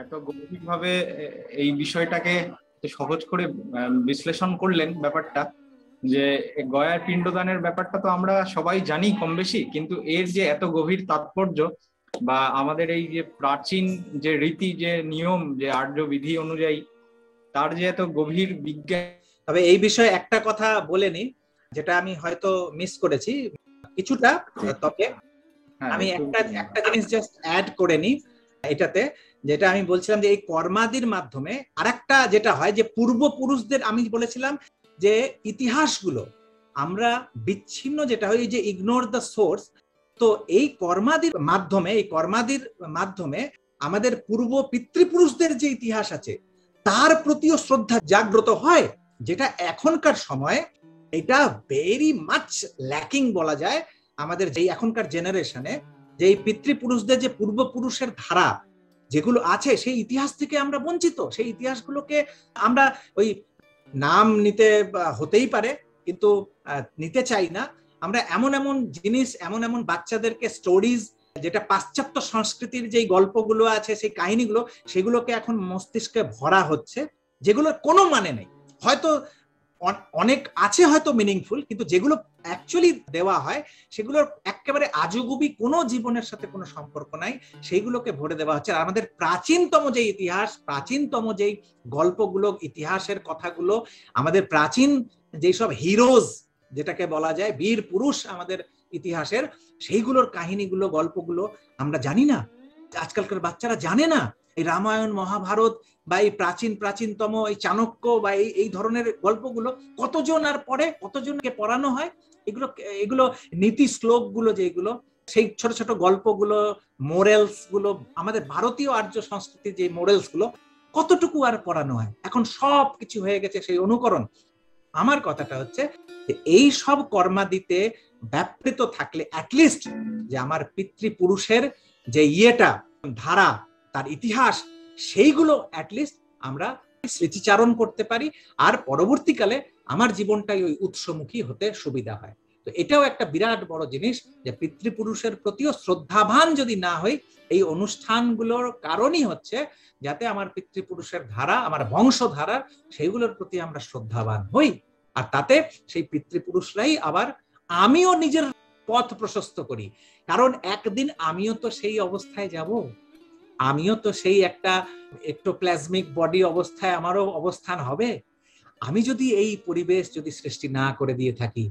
এত গভীরভাবে এই বিষয়টাকে সহজ করে বিশ্লেষণ করলেন ব্যাপারটা, যে গয়ার পিণ্ডদানের ব্যাপারটা তো আমরা সবাই জানি কম বেশি, কিন্তু এর যে এত গভীর তাৎপর্য, বা আমাদের এই যে প্রাচীন যে রীতি, যে নিয়ম, যে আর্য বিধি অনুযায়ী তার যে এত গভীর বিজ্ঞান। তবে এই বিষয়ে একটা কথা বলে নি, যেটা আমি হয়তো মিস করেছি কিছুটা, তবে আমি একটা জিনিস জাস্ট অ্যাড করে নি এটাতে, যেটা আমি বলছিলাম যে এই কর্মাদির মাধ্যমে আরেকটা যেটা হয়, যে পূর্বপুরুষদের আমি বলেছিলাম যে ইতিহাসগুলো আমরা বিচ্ছিন্ন যেটা হয়, যে ইগনোর দ্য সোর্স। তো এই কর্মাদির মাধ্যমে আমাদের পূর্ব পিতৃপুরুষদের যে ইতিহাস আছে তার প্রতিও শ্রদ্ধা জাগ্রত হয়, যেটা এখনকার সময়ে এটা ভেরি মাচ ল্যাকিং বলা যায়। আমাদের যেই এখনকার জেনারেশনে যে পিতৃপুরুষদের যে পূর্বপুরুষের ধারা যেগুলো আছে, সেই ইতিহাস থেকে আমরা বঞ্চিত। সেই ইতিহাসগুলোকে আমরা ওই নাম নিতে হতেই পারে, কিন্তু নিতে চাই না। আমরা এমন এমন জিনিস, এমন এমন বাচ্চাদেরকে স্টোরিজ, যেটা পাশ্চাত্য সংস্কৃতির যেই গল্পগুলো আছে, সেই কাহিনীগুলো, সেগুলোকে এখন মস্তিষ্কে ভরা হচ্ছে, যেগুলোর কোনো মানে নেই। হয়তো অনেক আছে হয়তো মিনিংফুল, কিন্তু যেগুলো অ্যাকচুয়ালি দেওয়া হয় সেগুলোর একেবারে আজগুবি, কোনো জীবনের সাথে কোনো সম্পর্ক নাই, সেইগুলোকে ভরে দেওয়া হচ্ছে। আর আমাদের প্রাচীনতম যে ইতিহাস, প্রাচীনতম যেই গল্পগুলো, ইতিহাসের কথাগুলো, আমাদের প্রাচীন যেই সব হিরোজ যেটাকে বলা যায়, বীর পুরুষ আমাদের ইতিহাসের, সেইগুলোর কাহিনীগুলো, গল্পগুলো আমরা জানি না। আজকালকার বাচ্চারা জানে না এই রামায়ণ, মহাভারত বা এই প্রাচীনতম এই চাণক্য বা এই ধরনের গল্পগুলো কতজন আর পড়ে, কতজনকে পড়ানো হয়। এগুলো নীতি শ্লোকগুলো, যেগুলো সেই ছোট ছোট গল্পগুলো, মোরালস গুলো, আমাদের ভারতীয় আর্য সংস্কৃতির যে মোরালস গুলো কতটুকু আর পড়ানো হয়? এখন সব কিছু হয়ে গেছে সেই অনুকরণ। আমার কথাটা হচ্ছে যে এই সব কর্মাদিতে ব্যাপৃত থাকলে অ্যাটলিস্ট যে আমার পিতৃপুরুষের যে ধারা, তার ইতিহাস, সেইগুলো অ্যাটলিস্ট আমরা স্মৃতিচারণ করতে পারি, আর পরবর্তীকালে আমার জীবনটাই ওই উৎসমুখী হতে সুবিধা হয়। তো এটাও একটা বিরাট বড় জিনিস, যে পিতৃপুরুষের প্রতিও শ্রদ্ধাবান যদি না হই, এই অনুষ্ঠানগুলোর কারণই হচ্ছে যাতে আমার পিতৃপুরুষের ধারা, আমার বংশধারা, সেইগুলোর প্রতি আমরা শ্রদ্ধাবান হই, আর তাতে সেই পিতৃপুরুষরাই আবার আমিও নিজের পথ প্রশস্ত করি। কারণ একদিন আমিও তো সেই অবস্থায় যাব, আমিও তো সেই একটা এক্টোপ্লাজমিক বডি অবস্থায় আমারও অবস্থান হবে। আমি যদি এই পরিবেশ যদি সৃষ্টি না করে দিয়ে থাকি,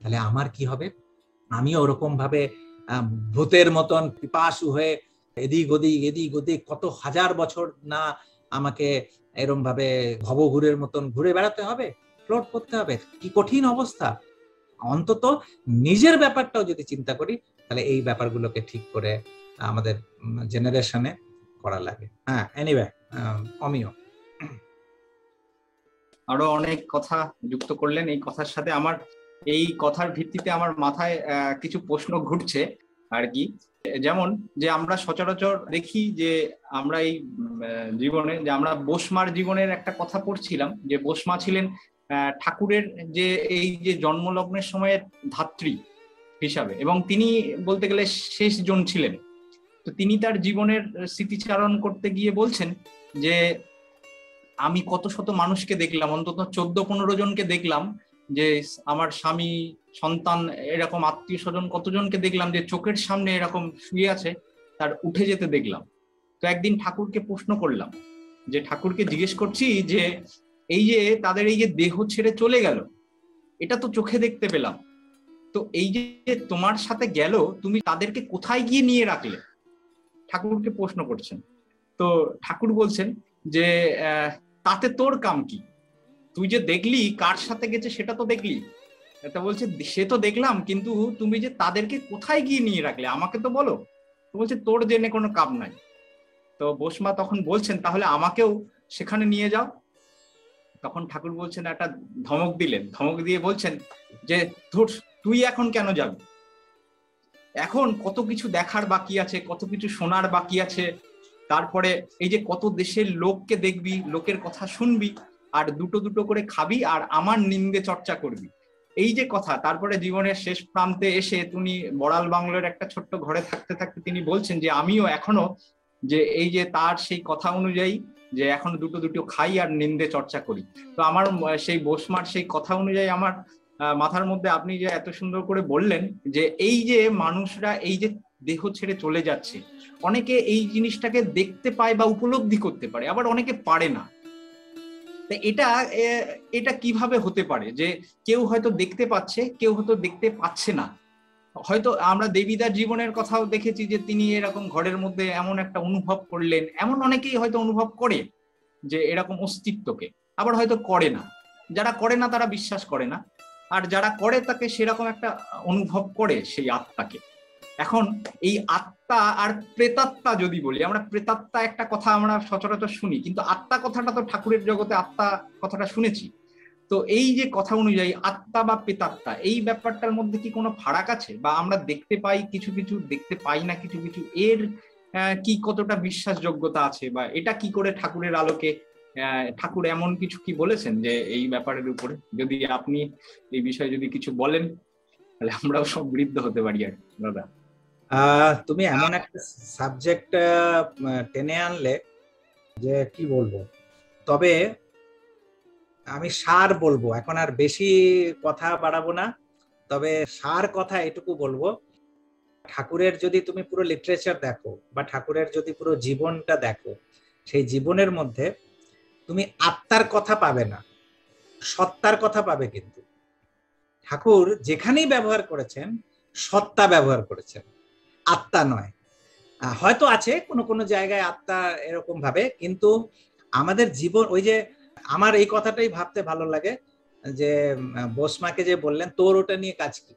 তাহলে আমার কি হবে? আমিও ওরকম ভাবে ভূতের মতন পিপাসু হয়ে এদিক ওদিক কত হাজার বছর না আমাকে এরকম ভাবে ভবঘুরের মতন ঘুরে বেড়াতে হবে, ফ্লোট করতে হবে। কি কঠিন অবস্থা। অন্তত নিজের ব্যাপারটাও যদি চিন্তা করি, তাহলে এই ব্যাপারগুলোকে ঠিক করে আমাদের জেনারেশনে করা লাগে। হ্যাঁ, এনিওয়ে, অমিয় আরো অনেক কথা যুক্ত করলেন এই কথার সাথে। আমার এই কথার ভিত্তিতে আমার মাথায় কিছু প্রশ্ন ঘুরছে আর কি। যেমন যে আমরা সচরাচর দেখি যে আমরা এই জীবনে, যে আমরা বোসমার জীবনের একটা কথা পড়ছিলাম, যে বোসমা ছিলেন ঠাকুরের যে এই যে জন্মলগ্নের সময়ের ধাত্রী হিসাবে, এবং তিনি বলতে গেলে শেষ জন ছিলেন। তো তিনি তার জীবনের স্মৃতিচারণ করতে গিয়ে বলছেন যে আমি কত শত মানুষকে দেখলাম, অন্তত 14-15 জনকে দেখলাম, যে আমার স্বামী, সন্তান, এরকম আত্মীয় স্বজন কতজনকে দেখলাম যে চোখের সামনে এরকম শুয়ে আছে, তার উঠে যেতে দেখলাম। তো একদিন ঠাকুরকে প্রশ্ন করলাম, যে ঠাকুরকে জিজ্ঞেস করছি যে এই যে তাদের এই যে দেহ ছেড়ে চলে গেল, এটা তো চোখে দেখতে পেলাম, তো এই যে তোমার সাথে গেল, তুমি তাদেরকে কোথায় গিয়ে নিয়ে রাখলে? ঠাকুরকে প্রশ্ন করছেন। তো ঠাকুর বলছেন যে তাতে তোর কাম কি? তুই যে দেখলি কার সাথে গেছে সেটা তো দেখলি। এটা বলছে সে তো দেখলাম, কিন্তু তুমি যে তাদেরকে কোথায় গিয়ে নিয়ে রাখলে আমাকে তো বলো। তো বলছে তোর জেনে কোনো কাম নাই। তো বোসমা তখন বলছেন তাহলে আমাকেও সেখানে নিয়ে যাও। তখন ঠাকুর বলছেন, একটা ধমক দিলেন, ধমক দিয়ে বলছেন যে ধুর, তুই এখন কেন যাবি? এখন কত কিছু দেখার বাকি আছে, কত কিছু শোনার বাকি আছে। তারপরে এই যে কত দেশের লোককে দেখবি, লোকের কথা শুনবি, আর দুটো দুটো করে খাবি, আর আমার নিন্দে চর্চা করবি, এই যে কথা। তারপরে জীবনের শেষ প্রান্তে এসে তিনি বড়াল বাংলার একটা ছোট্ট ঘরে থাকতে থাকতে তিনি বলছেন যে আমিও এখনো যে এই যে তার সেই কথা অনুযায়ী যে এখনো দুটো দুটো খাই আর নিন্দে চর্চা করি। তো আমার সেই বোসমার সেই কথা অনুযায়ী আমার মাথার মধ্যে আপনি যে এত সুন্দর করে বললেন যে এই যে মানুষরা এই যে দেহ ছেড়ে চলে যাচ্ছে, অনেকে এই জিনিসটাকে দেখতে পায় বা উপলব্ধি করতে পারে, আবার অনেকে পারে না। এটা এটা কিভাবে হতে পারে যে কেউ হয়তো দেখতে পাচ্ছে, কেউ হয়তো দেখতে পাচ্ছে না? হয়তো আমরা দেবীদার জীবনের কথাও দেখেছি যে তিনি এরকম ঘরের মধ্যে এমন একটা অনুভব করলেন, এমন অনেকেই হয়তো অনুভব করে যে এরকম অস্তিত্বকে, আবার হয়তো করে না। যারা করে না তারা বিশ্বাস করে না, আর যারা করে তাকে সেরকম একটা অনুভব করে সেই আত্মাকে। এখন এই আত্মা আর প্রেতাত্মা যদি বলি, আমরা প্রেতাত্মা একটা কথা আমরা সচরাচর শুনি, কিন্তু আত্মা কথাটা তো ঠাকুরের জগতে আত্মা কথাটা শুনেছি। তো এই যে কথা অনুযায়ী আত্মা বা প্রেতাত্মা, এই ব্যাপারটার মধ্যে কি কোনো ফারাক আছে? বা আমরা দেখতে পাই কিছু কিছু, দেখতে পাই না কিছু কিছু, এর কি কতটা বিশ্বাসযোগ্যতা আছে? বা এটা কি করে ঠাকুরের আলোকে, ঠাকুর এমন কিছু কি বলেছেন যে এই ব্যাপারের উপরে যদি আপনি এই বিষয়ে যদি কিছু বলেন, তাহলে আমরাও সব বৃদ্ধ হতে পারি আর দাদা। তুমি এমন একটা সাবজেক্ট টেনে আনলে যে কি বলবো, তবে আমি সার বলবো, এখন আর বেশি কথা বাড়াবো না, তবে সার কথা এটুকু বলবো, ঠাকুরের যদি তুমি পুরো লিটারেচার দেখো বা ঠাকুরের যদি পুরো জীবনটা দেখো, সেই জীবনের মধ্যে তুমি আত্মার কথা পাবে না, সত্তার কথা পাবে। কিন্তু ঠাকুর যেখানেই ব্যবহার করেছেন সত্তা ব্যবহার করেছেন, আত্মা নয়। হয়তো আছে কোনো কোনো জায়গায় আত্মা এরকম ভাবে, কিন্তু আমাদের জীবন, ওই যে আমার এই কথাটাই ভাবতে ভালো লাগে যে বোসমাকে যে বললেন তোর ওটা নিয়ে কাজ কি,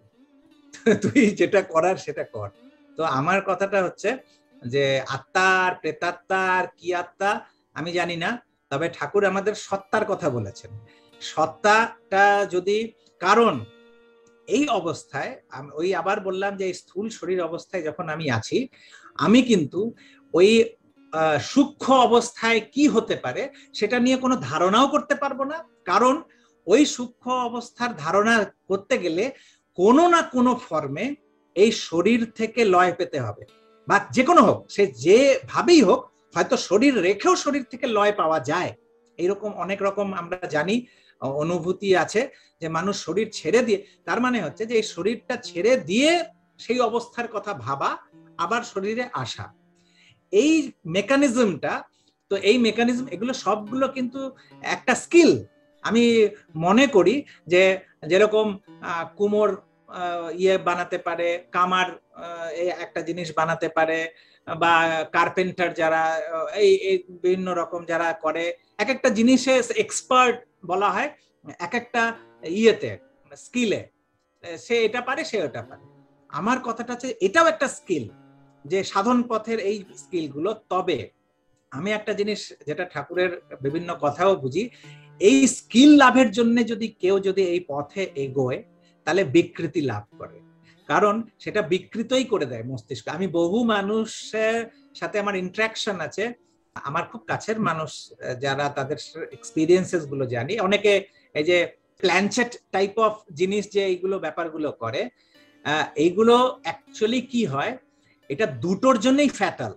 তুই যেটা করার সেটা কর। তো আমার কথাটা হচ্ছে যে আত্মা আর প্রেতাত্মা আর কি আত্মা আমি জানি না, তবে ঠাকুর আমাদের সত্তার কথা বলেছেন। সত্তাটা যদি, কারণ এই অবস্থায় ওই আবার বললাম যে স্থূল শরীর অবস্থায় যখন আমি আছি, আমি কিন্তু ওই সূক্ষ্ম অবস্থায় কি হতে পারে সেটা নিয়ে কোনো ধারণাও করতে পারবো না, কারণ ওই সূক্ষ্ম অবস্থার ধারণা করতে গেলে কোনো না কোনো ফর্মে এই শরীর থেকে লয় পেতে হবে, বা যে কোনো হোক, সে যেভাবেই হোক, হয়তো শরীর রেখেও শরীর থেকে লয় পাওয়া যায়। এইরকম অনেক রকম আমরা জানি, অনুভূতি আছে যে মানুষ শরীর ছেড়ে দিয়ে, তার মানে হচ্ছে যে এই শরীরটা ছেড়ে দিয়ে সেই অবস্থার কথা ভাবা, আবার শরীরে আসা, এই মেকানিজমটা। তো এই মেকানিজম এগুলো সবগুলো কিন্তু একটা স্কিল। আমি মনে করি যে যেরকম কুমোর ইয়ে বানাতে পারে, কামার একটা জিনিস বানাতে পারে, বা কার্পেন্টার যারা এই বিভিন্ন রকম যারা করে, এক একটা জিনিসে এক্সপার্ট বলা হয়, এক একটা ইয়েতে স্কিলে, সে এটা পারে, সে ওটা পারে। আমার কথাটা হচ্ছে এটাও একটা স্কিল, যে সাধন পথের এই স্কিলগুলো। তবে আমি একটা জিনিস যেটা ঠাকুরের বিভিন্ন কথাও বুঝি, এই স্কিল লাভের জন্য যদি কেউ যদি এই পথে এগোয় তাহলে বিকৃতি লাভ করে, কারণ সেটা বিকৃতই করে দেয় মস্তিষ্ক। আমি বহু মানুষের সাথে আমার ইন্টারাকশন আছে, আমার খুব কাছের মানুষ যারা, তাদের এক্সপিরিয়েন্সেস গুলো জানি। অনেকে এই যে প্ল্যানচেট টাইপ অফ জিনিস যে এইগুলো ব্যাপারগুলো করে, এইগুলো অ্যাকচুয়ালি কি হয়, এটা দুটোর জন্যই ফ্যাটাল।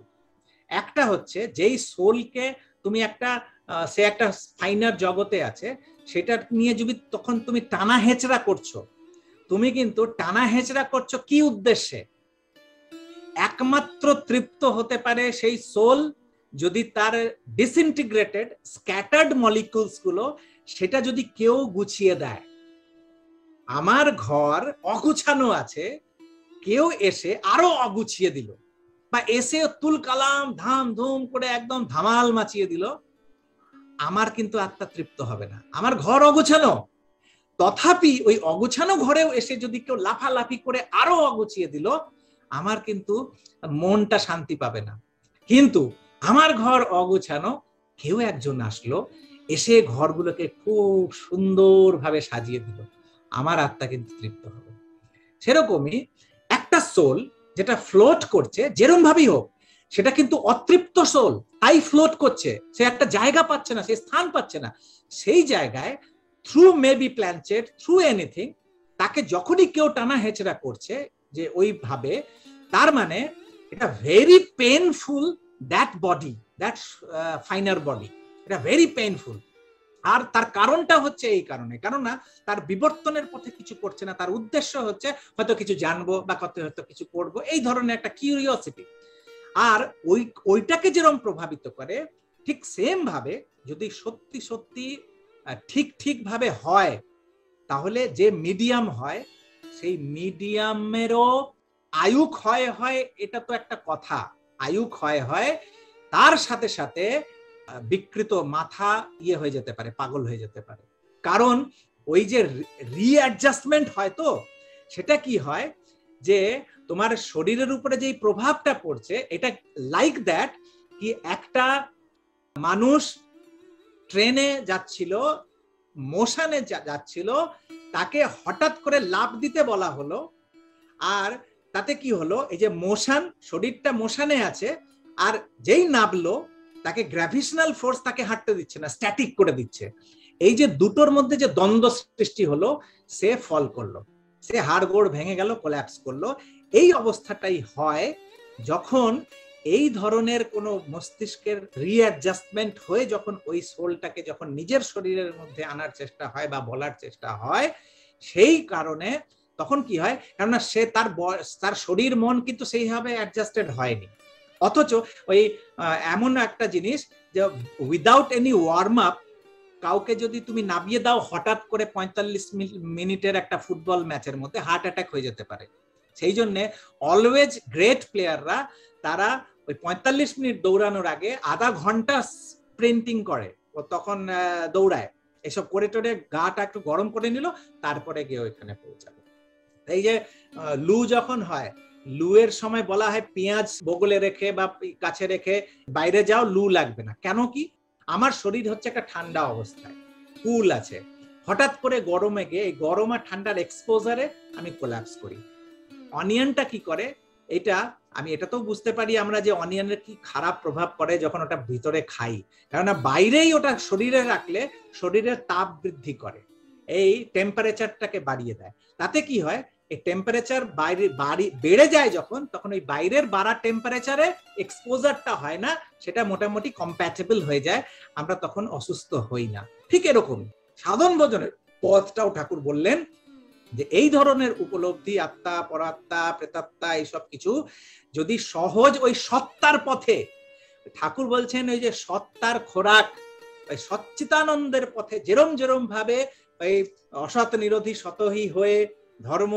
একটা হচ্ছে যেই সোলকে তুমি একটা, সে একটা ফাইনার জগতে আছে, সেটা নিয়ে যদি তখন তুমি টানা হেচড়া করছো, তুমি কিন্তু টানা হেচড়া করছো কি উদ্দেশ্যে? একমাত্র তৃপ্ত হতে পারে সেই সোল যদি তার ডিসইন্টিগ্রেটেড স্ক্যাটার্ড মলিকুলস গুলো সেটা যদি কেউ গুছিয়ে দেয়। আমার ঘর অগুছানো আছে, কেউ এসে আরো অগুছিয়ে দিল, বা এসে তুল কালাম ধাম ধুম করে একদম ধামাল মাচিয়ে দিল, আমার কিন্তু আত্মা তৃপ্ত হবে না। আমার ঘর অগুছানো, তথাপি ওই অগুছানো ঘরেও এসে যদি কেউ লাফালাফি করে আরো অগুছিয়ে দিল, আমার কিন্তু মনটা শান্তি পাবে না। কিন্তু আমার ঘর অগুছানো, কেউ একজন আসলো, এসে ঘরগুলোকে খুব সুন্দরভাবে সাজিয়ে দিল, আমার আত্মা কিন্তু তৃপ্ত হবে। সেরকমই একটা সোল যেটা ফ্লোট করছে, যেরকম ভাবেই হোক, সেটা কিন্তু অতৃপ্ত সোল, তাই ফ্লোট করছে, সে একটা জায়গা পাচ্ছে না, সে স্থান পাচ্ছে না। সেই জায়গায় through maybe planchette, through anything, তাকে যখনই কেউ টানা হেচড়া করছে যে ওইভাবে, তার মানে এটা very painful, that body, that finer body, এটা ভেরি পেইনফুল। আর তার কারণটা হচ্ছে এই কারণে, কেননা তার বিবর্তনের পথে কিছু করছে না, তার উদ্দেশ্য হচ্ছে হয়তো কিছু জানবো বা হয়তো কিছু করবো, এই ধরনের একটা কিউরিওসিটি। আর ওইটাকে যেরকম প্রভাবিত করে, ঠিক সেম ভাবে যদি সত্যি সত্যি ঠিক ভাবে হয়, তাহলে যে মিডিয়াম হয়, সেই মিডিয়ামেরও আয়ু ক্ষয় হয়, এটা তো একটা কথা, আয়ু ক্ষয় হয়, তার সাথে সাথে বিকৃত মাথা ইয়ে হয়ে যেতে পারে, পাগল হয়ে যেতে পারে। কারণ ওই যে রিঅ্যাডজাস্টমেন্ট হয়, তো সেটা কি হয় যে তোমার শরীরের উপরে যে প্রভাবটা পড়ছে, এটা লাইক দ্যাট কি একটা মানুষ ট্রেনে যাচ্ছিল, মোশনে যাচ্ছিল, তাকে হঠাৎ করে লাফ দিতে বলা হলো, আর তাতে কি হলো, এই যে মোশন, শরীরটা মোশনে আছে, আর যেই নামলো তাকে গ্র্যাভিটেশনাল ফোর্স তাকে হাঁটতে দিচ্ছে না, স্ট্যাটিক করে দিচ্ছে। এই যে দুটোর মধ্যে যে দ্বন্দ্ব সৃষ্টি হলো, সে ফল করলো, সে হাড় গোড় ভেঙে গেল, কোল্যাপস করলো। এই অবস্থাটাই হয় যখন এই ধরনের কোন মস্তিষ্কের রিঅ্যাডজাস্টমেন্ট হয়ে যখন ওই সোলটাকে যখন নিজের শরীরের মধ্যে আনার চেষ্টা হয় বা বলার চেষ্টা হয়, সেই কারণে তখন কি হয়, কেননা সে তার শরীর মন কিন্তু সেইভাবে অ্যাডজাস্টেড হয়নি। অথচ ওই এমন একটা জিনিস যে উইদাউট এনি ওয়ার্ম আপ কাউকে যদি তুমি নামিয়ে দাও হঠাৎ করে 45 মিনিটের একটা ফুটবল ম্যাচের মধ্যে, হার্ট অ্যাটাক হয়ে যেতে পারে। সেই জন্য অলওয়েজ গ্রেট প্লেয়াররা তারা ওই 45 মিনিট দৌড়ানোর আগে আধা ঘন্টা স্প্রিন্টিং করে, তখন দৌড়ায়, এসব করে টোরে গাটা একটু গরম করে নিল, তারপরে গিয়ে ওইখানে পৌঁছাবে। এই যে লু যখন হয়, লুয়ের সময় বলা হয় পেঁয়াজ বগলে রেখে বা কাছে রেখে বাইরে যাও, লু লাগবে না। কেন কি, আমার শরীর হচ্ছে একটা ঠান্ডা অবস্থায়, কুল আছে, হঠাৎ করে গরমে গিয়ে এই গরম আর ঠান্ডার এক্সপোজারে আমি কোল্যাপস করি। অনিয়নটা কি করে, এটা আমি এটা তো বুঝতে পারি আমরা যে অনিয়নের কি খারাপ প্রভাব পড়ে যখন ওটা ভিতরে খাই, কেননা বাইরেই ওটা শরীরে রাখলে শরীরের তাপ বৃদ্ধি করে, এই টেম্পারেচারটাকে বাড়িয়ে দেয়। তাতে কি হয়, এই টেম্পারেচার বাইরে বেড়ে যায় যখন, তখন ওই বাইরের বাড়া টেম্পারেচারে এক্সপোজারটা হয় না, সেটা মোটামুটি কম্প্যাটেবল হয়ে যায়, আমরা তখন অসুস্থ হই না। ঠিক এরকম সাধন ভোজনের পথটাও ঠাকুর বললেন যে এই ধরনের উপলব্ধি, আত্মা, পরাত্মা, প্রেতাত্মা, এইসব কিছু যদি সহজ ওই সত্তার পথে, ঠাকুর বলছেন ওই যে সত্তার খোরাক, ওই সচ্চিতানন্দের পথে যেরম যেরম ভাবে ওই অসৎ নিরোধী সতহী হয়ে ধর্ম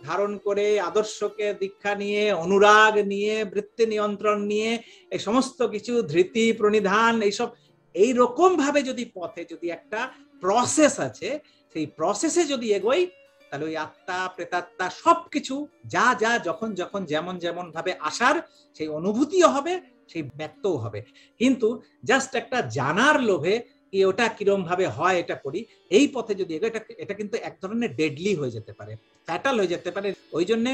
ধারণ করে, আদর্শকে দীক্ষা নিয়ে, অনুরাগ নিয়ে, বৃত্তি নিয়ন্ত্রণ নিয়ে, এই সমস্ত কিছু ধৃতি প্রণিধান এইসব এইরকম ভাবে যদি পথে যদি একটা প্রসেস আছে, সেই প্রসেসে যদি এগোই, তাহলে ওই আত্মা, প্রেতাত্মা সবকিছু যা যা যখন যখন যেমন যেমন ভাবে আসার সেই অনুভূতিও হবে, সেই ব্যক্তও হবে। কিন্তু জাস্ট একটা জানার লোভে কি ওটা কিরম ভাবে হয় এটা করি, এই পথে যদি এগোই, এটা কিন্তু এক ধরনের ডেডলি হয়ে যেতে পারে, ফ্যাটাল হয়ে যেতে পারে। ওই জন্য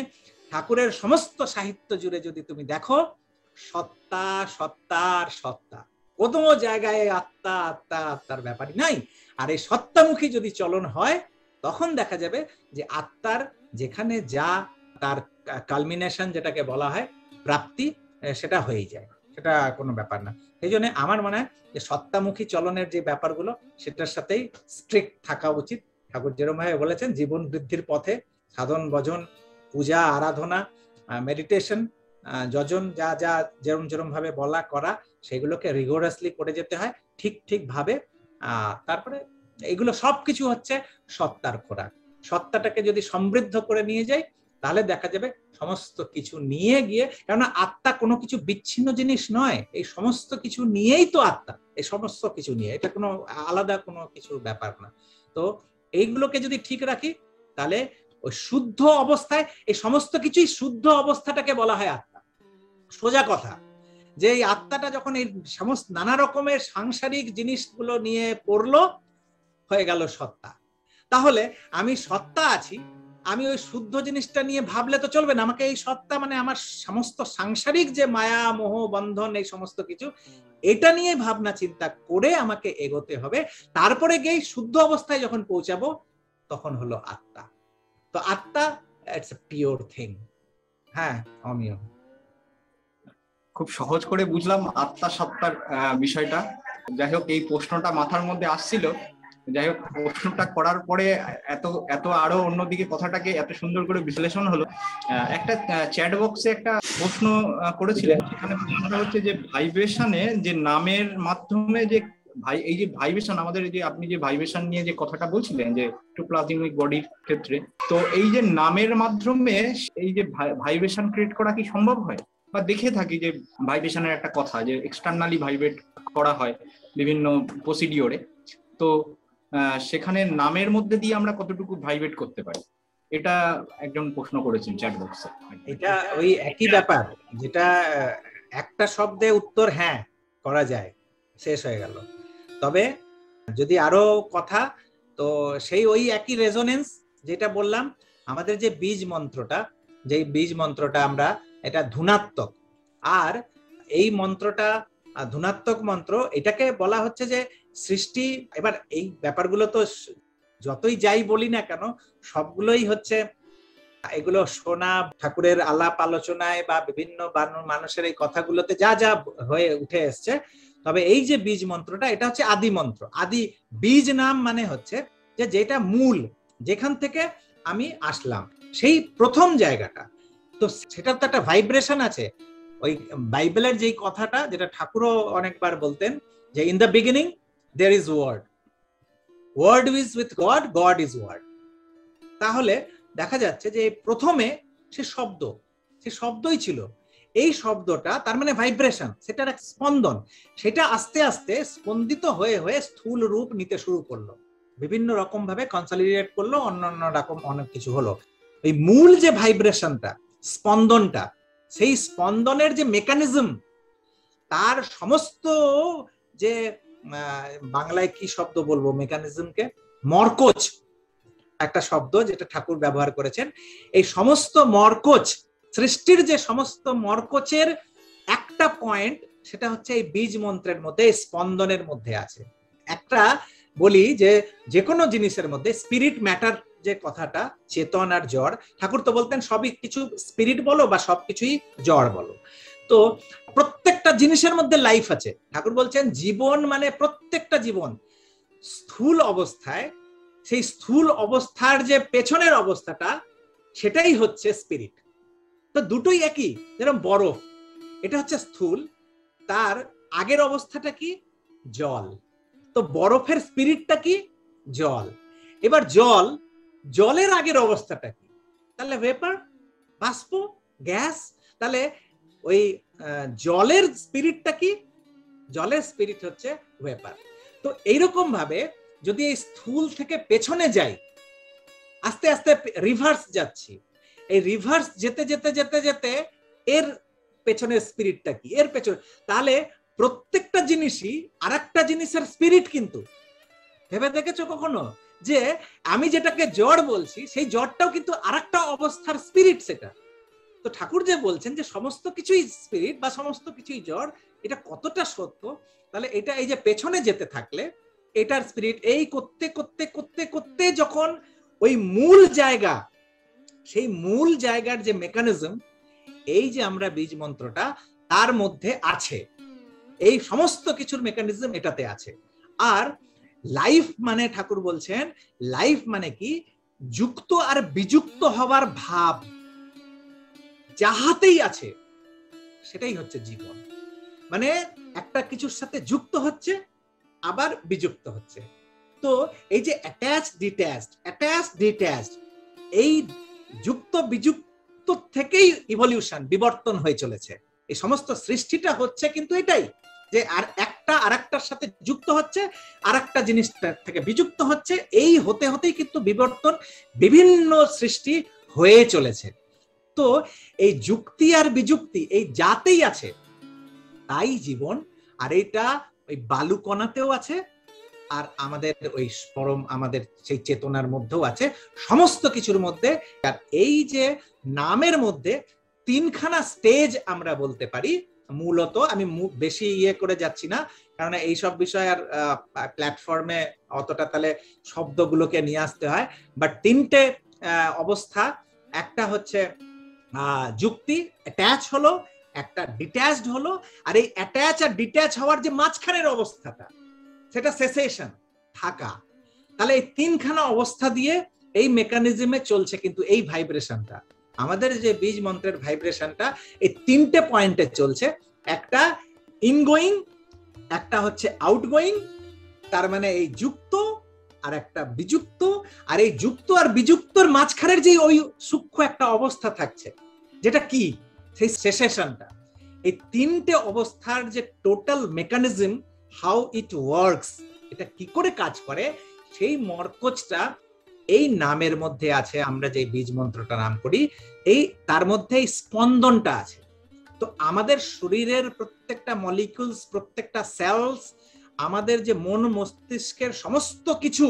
ঠাকুরের সমস্ত সাহিত্য জুড়ে যদি তুমি দেখো, সত্তা সত্তার সত্তা, কোনো জায়গায় আত্মা আত্মা আত্মার ব্যাপারই নাই। আর এই সত্তামুখী যদি চলন হয়, তখন দেখা যাবে যে আত্মার যেখানে যা তার কালমিনেশন যেটাকে বলা হয় প্রাপ্তি, সেটা হয়েই যায়, সেটা কোনো ব্যাপার না। সেই জন্য আমার মনে হয় যে সত্তামুখী চলনের যে ব্যাপারগুলো, সেটার সাথেই স্ট্রিক্ট থাকা উচিত। ঠাকুর যেরকম ভাবে বলেছেন, জীবন বৃদ্ধির পথে সাধন ভজন, পূজা আরাধনা, মেডিটেশন, যজন যা যা যেরম যেরম ভাবে বলা করা, সেগুলোকে রিগোরাসলি করে যেতে হয় ঠিক ঠিক ভাবে। তারপরে এগুলো সবকিছু হচ্ছে সত্তার খোরাক। সত্তাটাকে যদি সমৃদ্ধ করে নিয়ে যাই, তাহলে দেখা যাবে সমস্ত কিছু নিয়ে গিয়ে, কেননা আত্মা কোনো কিছু বিচ্ছিন্ন জিনিস নয়, এই সমস্ত কিছু নিয়েই তো আত্মা, এই সমস্ত কিছু নিয়ে, এটা কোনো আলাদা কোনো কিছু ব্যাপার না। তো এইগুলোকে যদি ঠিক রাখি, তাহলে ওই শুদ্ধ অবস্থায়, এই সমস্ত কিছুই শুদ্ধ অবস্থাটাকে বলা হয় আত্মা। সোজা কথা, যে এই আত্মাটা যখন এই সমস্ত নানা রকমের সাংসারিক জিনিসগুলো নিয়ে পড়লো, হয়ে গেল সত্তা। তাহলে আমি সত্তা আছি, আমি ওই শুদ্ধ জিনিসটা নিয়ে ভাবলে তো চলবে না, আমাকে এই সত্তা মানে আমার সমস্ত সাংসারিক যে মায়া মোহ বন্ধন, এই সমস্ত কিছু, এটা নিয়ে ভাবনা চিন্তা করে আমাকে এগোতে হবে। তারপরে গিয়ে শুদ্ধ অবস্থায় যখন পৌঁছাবো, তখন হলো আত্মা। তো আত্মা ইটস এ পিওর থিং। হ্যাঁ, অমিয় খুব সহজ করে বুঝলাম আত্মা সত্তার বিষয়টা। যাই হোক, এই প্রশ্নটা মাথার মধ্যে আসছিল, যাই হোক প্রশ্নটা করার পরে এত এত আরো অন্যদিকে কথাটাকে এত সুন্দর করে বিশ্লেষণ হলো। একটা চ্যাট বক্সে একটা প্রশ্ন করেছিলেন, সেখানে প্রশ্নটা হচ্ছে যে ভাইব্রেশনে যে নামের মাধ্যমে যে এই যে ভাইব্রেশন, আমাদের যে আপনি যে ভাইব্রেশন নিয়ে যে কথাটা বলছিলেন যে এক্টোপ্লাজমিক বডির ক্ষেত্রে, তো এই যে নামের মাধ্যমে এই যে ভাইব্রেশন ক্রিয়েট করা কি সম্ভব হয়? বা দেখে থাকি যে ভাইব্রেশনের একটা কথা, যে এক্সটার্নালি ভাইব্রেট করা হয় বিভিন্ন প্রসিডিওরে, তো সেখানে নামের মধ্যে দিয়ে আমরা কতটুকু ভাইব্রেট করতে পারি, এটা একজন প্রশ্ন করেছেন চ্যাট বক্সে। এটা ওই একই ব্যাপার, যেটা একটা শব্দে উত্তর হ্যাঁ করা যায়, শেষ হয়ে গেল। তবে যদি আরো কথা, তো সেই ওই একই রেজোনেন্স যেটা বললাম, আমাদের যে বীজ মন্ত্রটা, যেই বীজ মন্ত্রটা আমরা, এটা ধুনাত্মক, আর এই মন্ত্রটা ধুনাত্মক মন্ত্র, এটাকে বলা হচ্ছে যে সৃষ্টি। এবার এই ব্যাপারগুলো তো যতই যাই বলি না কেন, সবগুলোই হচ্ছে, এগুলো শোনা ঠাকুরের আলাপ আলোচনায় বা বিভিন্ন মানুষের এই কথাগুলোতে যা যা হয়ে উঠে এসছে। তবে এই যে বীজ মন্ত্রটা, এটা হচ্ছে আদি মন্ত্র। আদি বীজ নাম মানে হচ্ছে যে যেটা মূল, যেখান থেকে আমি আসলাম, সেই প্রথম জায়গাটা। তো সেটার তো একটা ভাইব্রেশন আছে। ওই বাইবেলের যেই কথাটা, যেটা ঠাকুরও অনেকবার বলতেন, যে in the beginning there is word, word is with God, God is word. তাহলে দেখা যাচ্ছে যে প্রথমে সে শব্দই ছিল। এই শব্দটা তার মানে ভাইব্রেশন, সেটার এক স্পন্দন, সেটা আস্তে আস্তে স্পন্দিত হয়ে হয়ে স্থূল রূপ নিতে শুরু করলো, বিভিন্ন রকম ভাবে কনসলিডেট করলো, অন্যান্য রকম অনেক কিছু হলো। এই মূল যে ভাইব্রেশনটা, স্পন্দনটা, সেই স্পন্দনের যে মেকানিজম, তার সমস্ত যে বাংলায় কি শব্দ বলবো মেকানিজমকে, মরকোচ একটা শব্দ যেটা ঠাকুর ব্যবহার করেছেন, এই সমস্ত মরকোচ সৃষ্টির যে সমস্ত মরকচের একটা পয়েন্ট, সেটা হচ্ছে এই বীজ মন্ত্রের মধ্যে, স্পন্দনের মধ্যে আছে। একটা বলি যে কোনো জিনিসের মধ্যে স্পিরিট ম্যাটার যে কথাটা, চেতন আর জড়, ঠাকুর তো বলতেন সবই কিছু স্পিরিট বলো বা সবকিছুই জড় বলো। তো প্রত্যেকটা জিনিসের মধ্যে লাইফ আছে। ঠাকুর বলছেন জীবন মানে প্রত্যেকটা জীবন স্থূল অবস্থায়, সেই স্থূল অবস্থার যে পেছনের অবস্থাটা সেটাই হচ্ছে স্পিরিট। তো দুটোই একই। যেরকম বরফ, এটা হচ্ছে স্থূল, তার আগের অবস্থাটা কি? জল। তো বরফের স্পিরিটটা কি? জল। এবার জলের আগের অবস্থাটা কি? তাহলে ভেপার, বাষ্প, গ্যাস। তাহলে ওই জলের স্পিরিটটা কি? জলের স্পিরিট হচ্ছে ভেপার। তো এইরকম ভাবে যদি এই স্থূল থেকে পেছনে যাই, আস্তে আস্তে রিভার্স যাচ্ছি, এই রিভার্স যেতে যেতে যেতে যেতে এর পেছনের স্পিরিটটা কি? এর পেছনে, তাহলে প্রত্যেকটা জিনিসই আরেকটা জিনিসের স্পিরিট। কিন্তু ভেবে দেখেছো কখনো যে আমি যেটাকে জড় বলছি, সেই জড়টাও কিন্তু আরেকটা অবস্থার স্পিরিট সেটা? তো ঠাকুর যে বলছেন যে সমস্ত কিছুই স্পিরিট বা সমস্ত কিছুই জড়, এটা কতটা সত্য? তাহলে এটা এই যে পেছনে যেতে থাকলে এটার স্পিরিট, এই করতে করতে করতে করতে যখন ওই মূল জায়গা, সেই মূল জায়গার যে মেকানিজম, এই যে আমরা বীজ মন্ত্রটা তার মধ্যে আছে, এই সমস্ত কিছুর মেকানিজম এটাতে আছে। আর লাইফ মানে ঠাকুর বলছেন, লাইফ মানে কি? যুক্ত আর বিযুক্ত হবার ভাব যাহাতেই আছে সেটাই হচ্ছে জীবন। মানে একটা কিছুর সাথে যুক্ত হচ্ছে আবার বিযুক্ত হচ্ছে। তো এই যে ডিট্যাচড, এই যুক্ত বিযুক্ত থেকেই ইভলিউশন, বিবর্তন হয়ে চলেছে। এই সমস্ত সৃষ্টিটা হচ্ছে কিন্তু এটাই, যে আর একটা আরেকটার সাথে যুক্ত হচ্ছে, আরেকটা জিনিসটা থেকে বিযুক্ত হচ্ছে, এই হতে হতেই কিন্তু বিবর্তন, বিভিন্ন সৃষ্টি হয়ে চলেছে। তো এই যুক্তি আর বিযুক্তি এই যাতেই আছে, তাই জীবন। আর এটা ওই বালুকণাতেও আছে, আর আমাদের ওই পরম আমাদের সেই চেতনার মধ্যেও আছে, সমস্ত কিছুর মধ্যে। আর এই যে নামের মধ্যে তিনখানা স্টেজ আমরা বলতে পারি মূলত। আমি বেশি করে যাচ্ছি না, কারণ এইসব বিষয় আর প্ল্যাটফর্মে অতটা তাহলে শব্দগুলোকে নিয়ে আসতে হয়। বাট তিনটে অবস্থা, একটা হচ্ছে যুক্তি, অ্যাটাচ হলো, একটা ডিট্যাচড হলো, আর এই অ্যাটাচ আর ডিট্যাচ হওয়ার যে মাঝখানের অবস্থাটা, সেটা সেসেশন, থাকা। তাহলে এই তিনখানা অবস্থা দিয়ে এই মেকানিজমে চলছে কিন্তু এই ভাইব্রেশনটা, আমাদের যে বীজ মন্ত্রের ভাইব্রেশনটা এই তিনটে পয়েন্টে চলছে। একটা ইনগোয়িং, একটা হচ্ছে আউটগোয়িং, তার মানে এই যুক্ত, আর একটা বিযুক্ত। আর এই যুক্ত আর বিযুক্তর মাঝখানের যে ওই সূক্ষ্ম একটা অবস্থা থাকছে, যেটা কি? সেই সেসেশনটা। এই তিনটে অবস্থার যে total mechanism, how it works, এটা কি করে কাজ করে, সেই মরকচটা এই নামের মধ্যে আছে। আমরা যে বীজ মন্ত্রটা নাম করি, এই তার মধ্যে এই স্পন্দনটা আছে। তো আমাদের শরীরের প্রত্যেকটা মলিকিউলস, প্রত্যেকটা সেলস, আমাদের যে মন মস্তিষ্কের সমস্ত কিছু,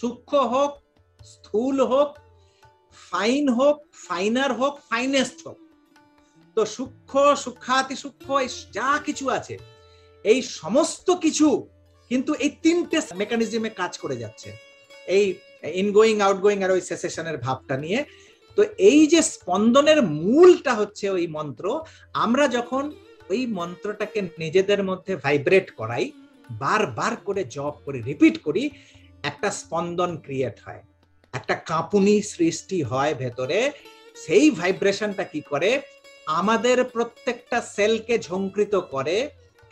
সূক্ষ্ম হোক, স্থূল হোক, ফাইন হোক, ফাইনার হোক, ফাইনেস্ট হোক, তো সূক্ষ্ম, সূক্ষ্মাতি সূক্ষ্ম, যা কিছু আছে, এই সমস্ত কিছু কিন্তু এই তিনটে মেকানিজমে কাজ করে যাচ্ছে, এই ইনগোয়িং, আউটগোয়িং আর ওই সেসেশনের ভাবটা নিয়ে। তো এই যে স্পন্দনের মূলটা হচ্ছে ওই মন্ত্র। আমরা যখন ওই মন্ত্রটাকে নিজেদের মধ্যে ভাইব্রেট করাই, বারবার করে জপ করে রিপিট করি, একটা স্পন্দন ক্রিয়েট হয়, একটা কাঁপুনি সৃষ্টি হয় ভেতরে। সেই ভাইব্রেশনটা কি করে? আমাদের প্রত্যেকটা সেলকে ঝঙ্কৃত করে,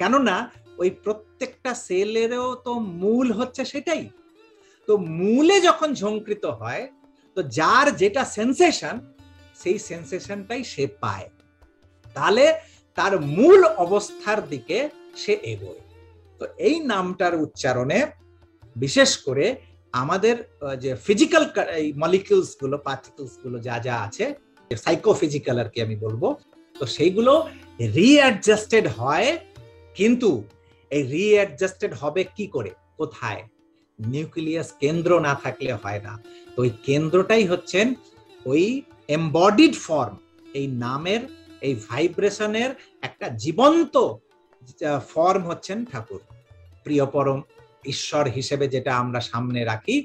কেননা ওই প্রত্যেকটা সেলেরও তো মূল হচ্ছে সেটাই। তো মূলে যখন ঝঙ্কৃত হয়, তো যার যেটা সেন্সেশন, সেই সেন্সেশনটাই সে পায়, তাহলে তার মূল অবস্থার দিকে সে এগোয়। তো এই নামটার উচ্চারণে বিশেষ করে আমাদের যে ফিজিক্যাল মলিকিউলস গুলো, পার্টিকেলস গুলো যা যা আছে, সাইকোফিজিক্যাল আর কি আমি বলবো, তো সেইগুলো রিঅ্যাডজাস্টেড হয়। কিন্তু এই রিঅ্যাডজাস্টেড হবে কি করে, কোথায়? নিউক্লিয়াস কেন্দ্র না থাকলে হয় না। তো ওই কেন্দ্রটাই হচ্ছেন ওই এমবডিড ফর্ম, এই নামের, এই ভাইব্রেশনের একটা জীবন্ত ফর্ম হচ্ছেন ঠাকুর। প্রিয় পরম ঈশ্বর হিসেবে যেটা আমরা সামনে রাখি,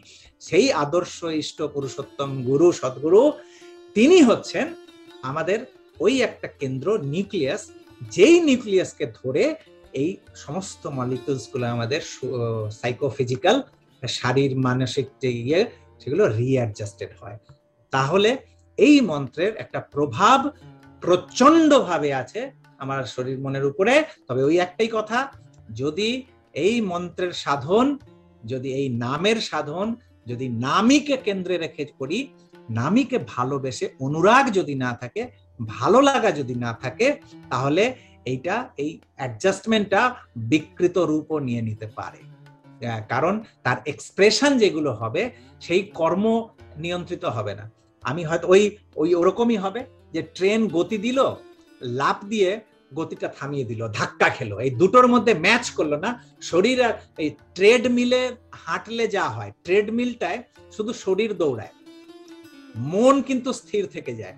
সেই আদর্শ ইষ্ট পুরুষোত্তম গুরু সদ্গুরু, তিনি হচ্ছেন আমাদের ওই একটা কেন্দ্র, নিউক্লিয়াস, যেই নিউক্লিয়াসকে ধরে এই সমস্ত মলিকিউলস গুলো আমাদের সাইকোফিজিক্যাল, শারীর মানসিক যে ইয়ে, সেগুলো রিঅ্যাডজাস্টেড হয়। তাহলে এই মন্ত্রের একটা প্রভাব প্রচন্ড ভাবে আছে আমার শরীর মনের উপরে। তবে ওই একটাই কথা, যদি এই মন্ত্রের সাধন, যদি এই নামের সাধন, যদি নামীকে কেন্দ্রে রেখে করি, নামীকে ভালোবেসে অনুরাগ যদি না থাকে, ভালো লাগা যদি না থাকে, তাহলে এইটা, এই অ্যাডজাস্টমেন্টটা বিকৃত রূপও নিয়ে নিতে পারে। কারণ তার এক্সপ্রেশন যেগুলো হবে, সেই কর্ম নিয়ন্ত্রিত হবে না। আমি হয়তো ওই ওরকমই হবে যে ট্রেন গতি দিল, লাফ দিয়ে গতিটা থামিয়ে দিল, ধাক্কা খেলো, এই দুটোর মধ্যে ম্যাচ করলো না। শরীর আর এই ট্রেডমিলে হাঁটলে যা হয়, ট্রেডমিলটায় শুধু শরীর দৌড়ায়, মন কিন্তু স্থির থেকে যায়।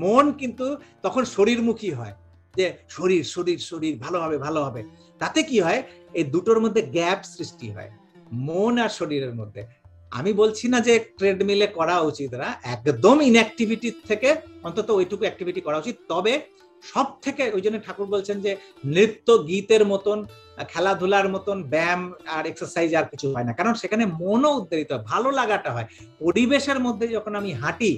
মন কিন্তু তখন শরীরমুখী হয়, যে শরীর শরীর শরীর ভালো হবে ভালো হবে। তাতে কি হয়, এই দুটোর মধ্যে গ্যাপ সৃষ্টি হয়, মন আর শরীরের মধ্যে। আমি বলছি না যে ট্রেডমিলে করা উচিত না, একদম ইনঅ্যাক্টিভিটি থেকে অন্তত ওইটুকু অ্যাক্টিভিটি করা উচিত। তবে সব থেকে, ওই জন্য ঠাকুর বলছেন যে নৃত্য গীতের মতন, খেলাধুলার মতন ব্যায়াম আর এক্সারসাইজ আর কিছু হয় না, কারণ সেখানে মনও উদ্বেলিত হয়, ভালো লাগাটা হয়। পরিবেশের মধ্যে যখন আমি হাঁটি,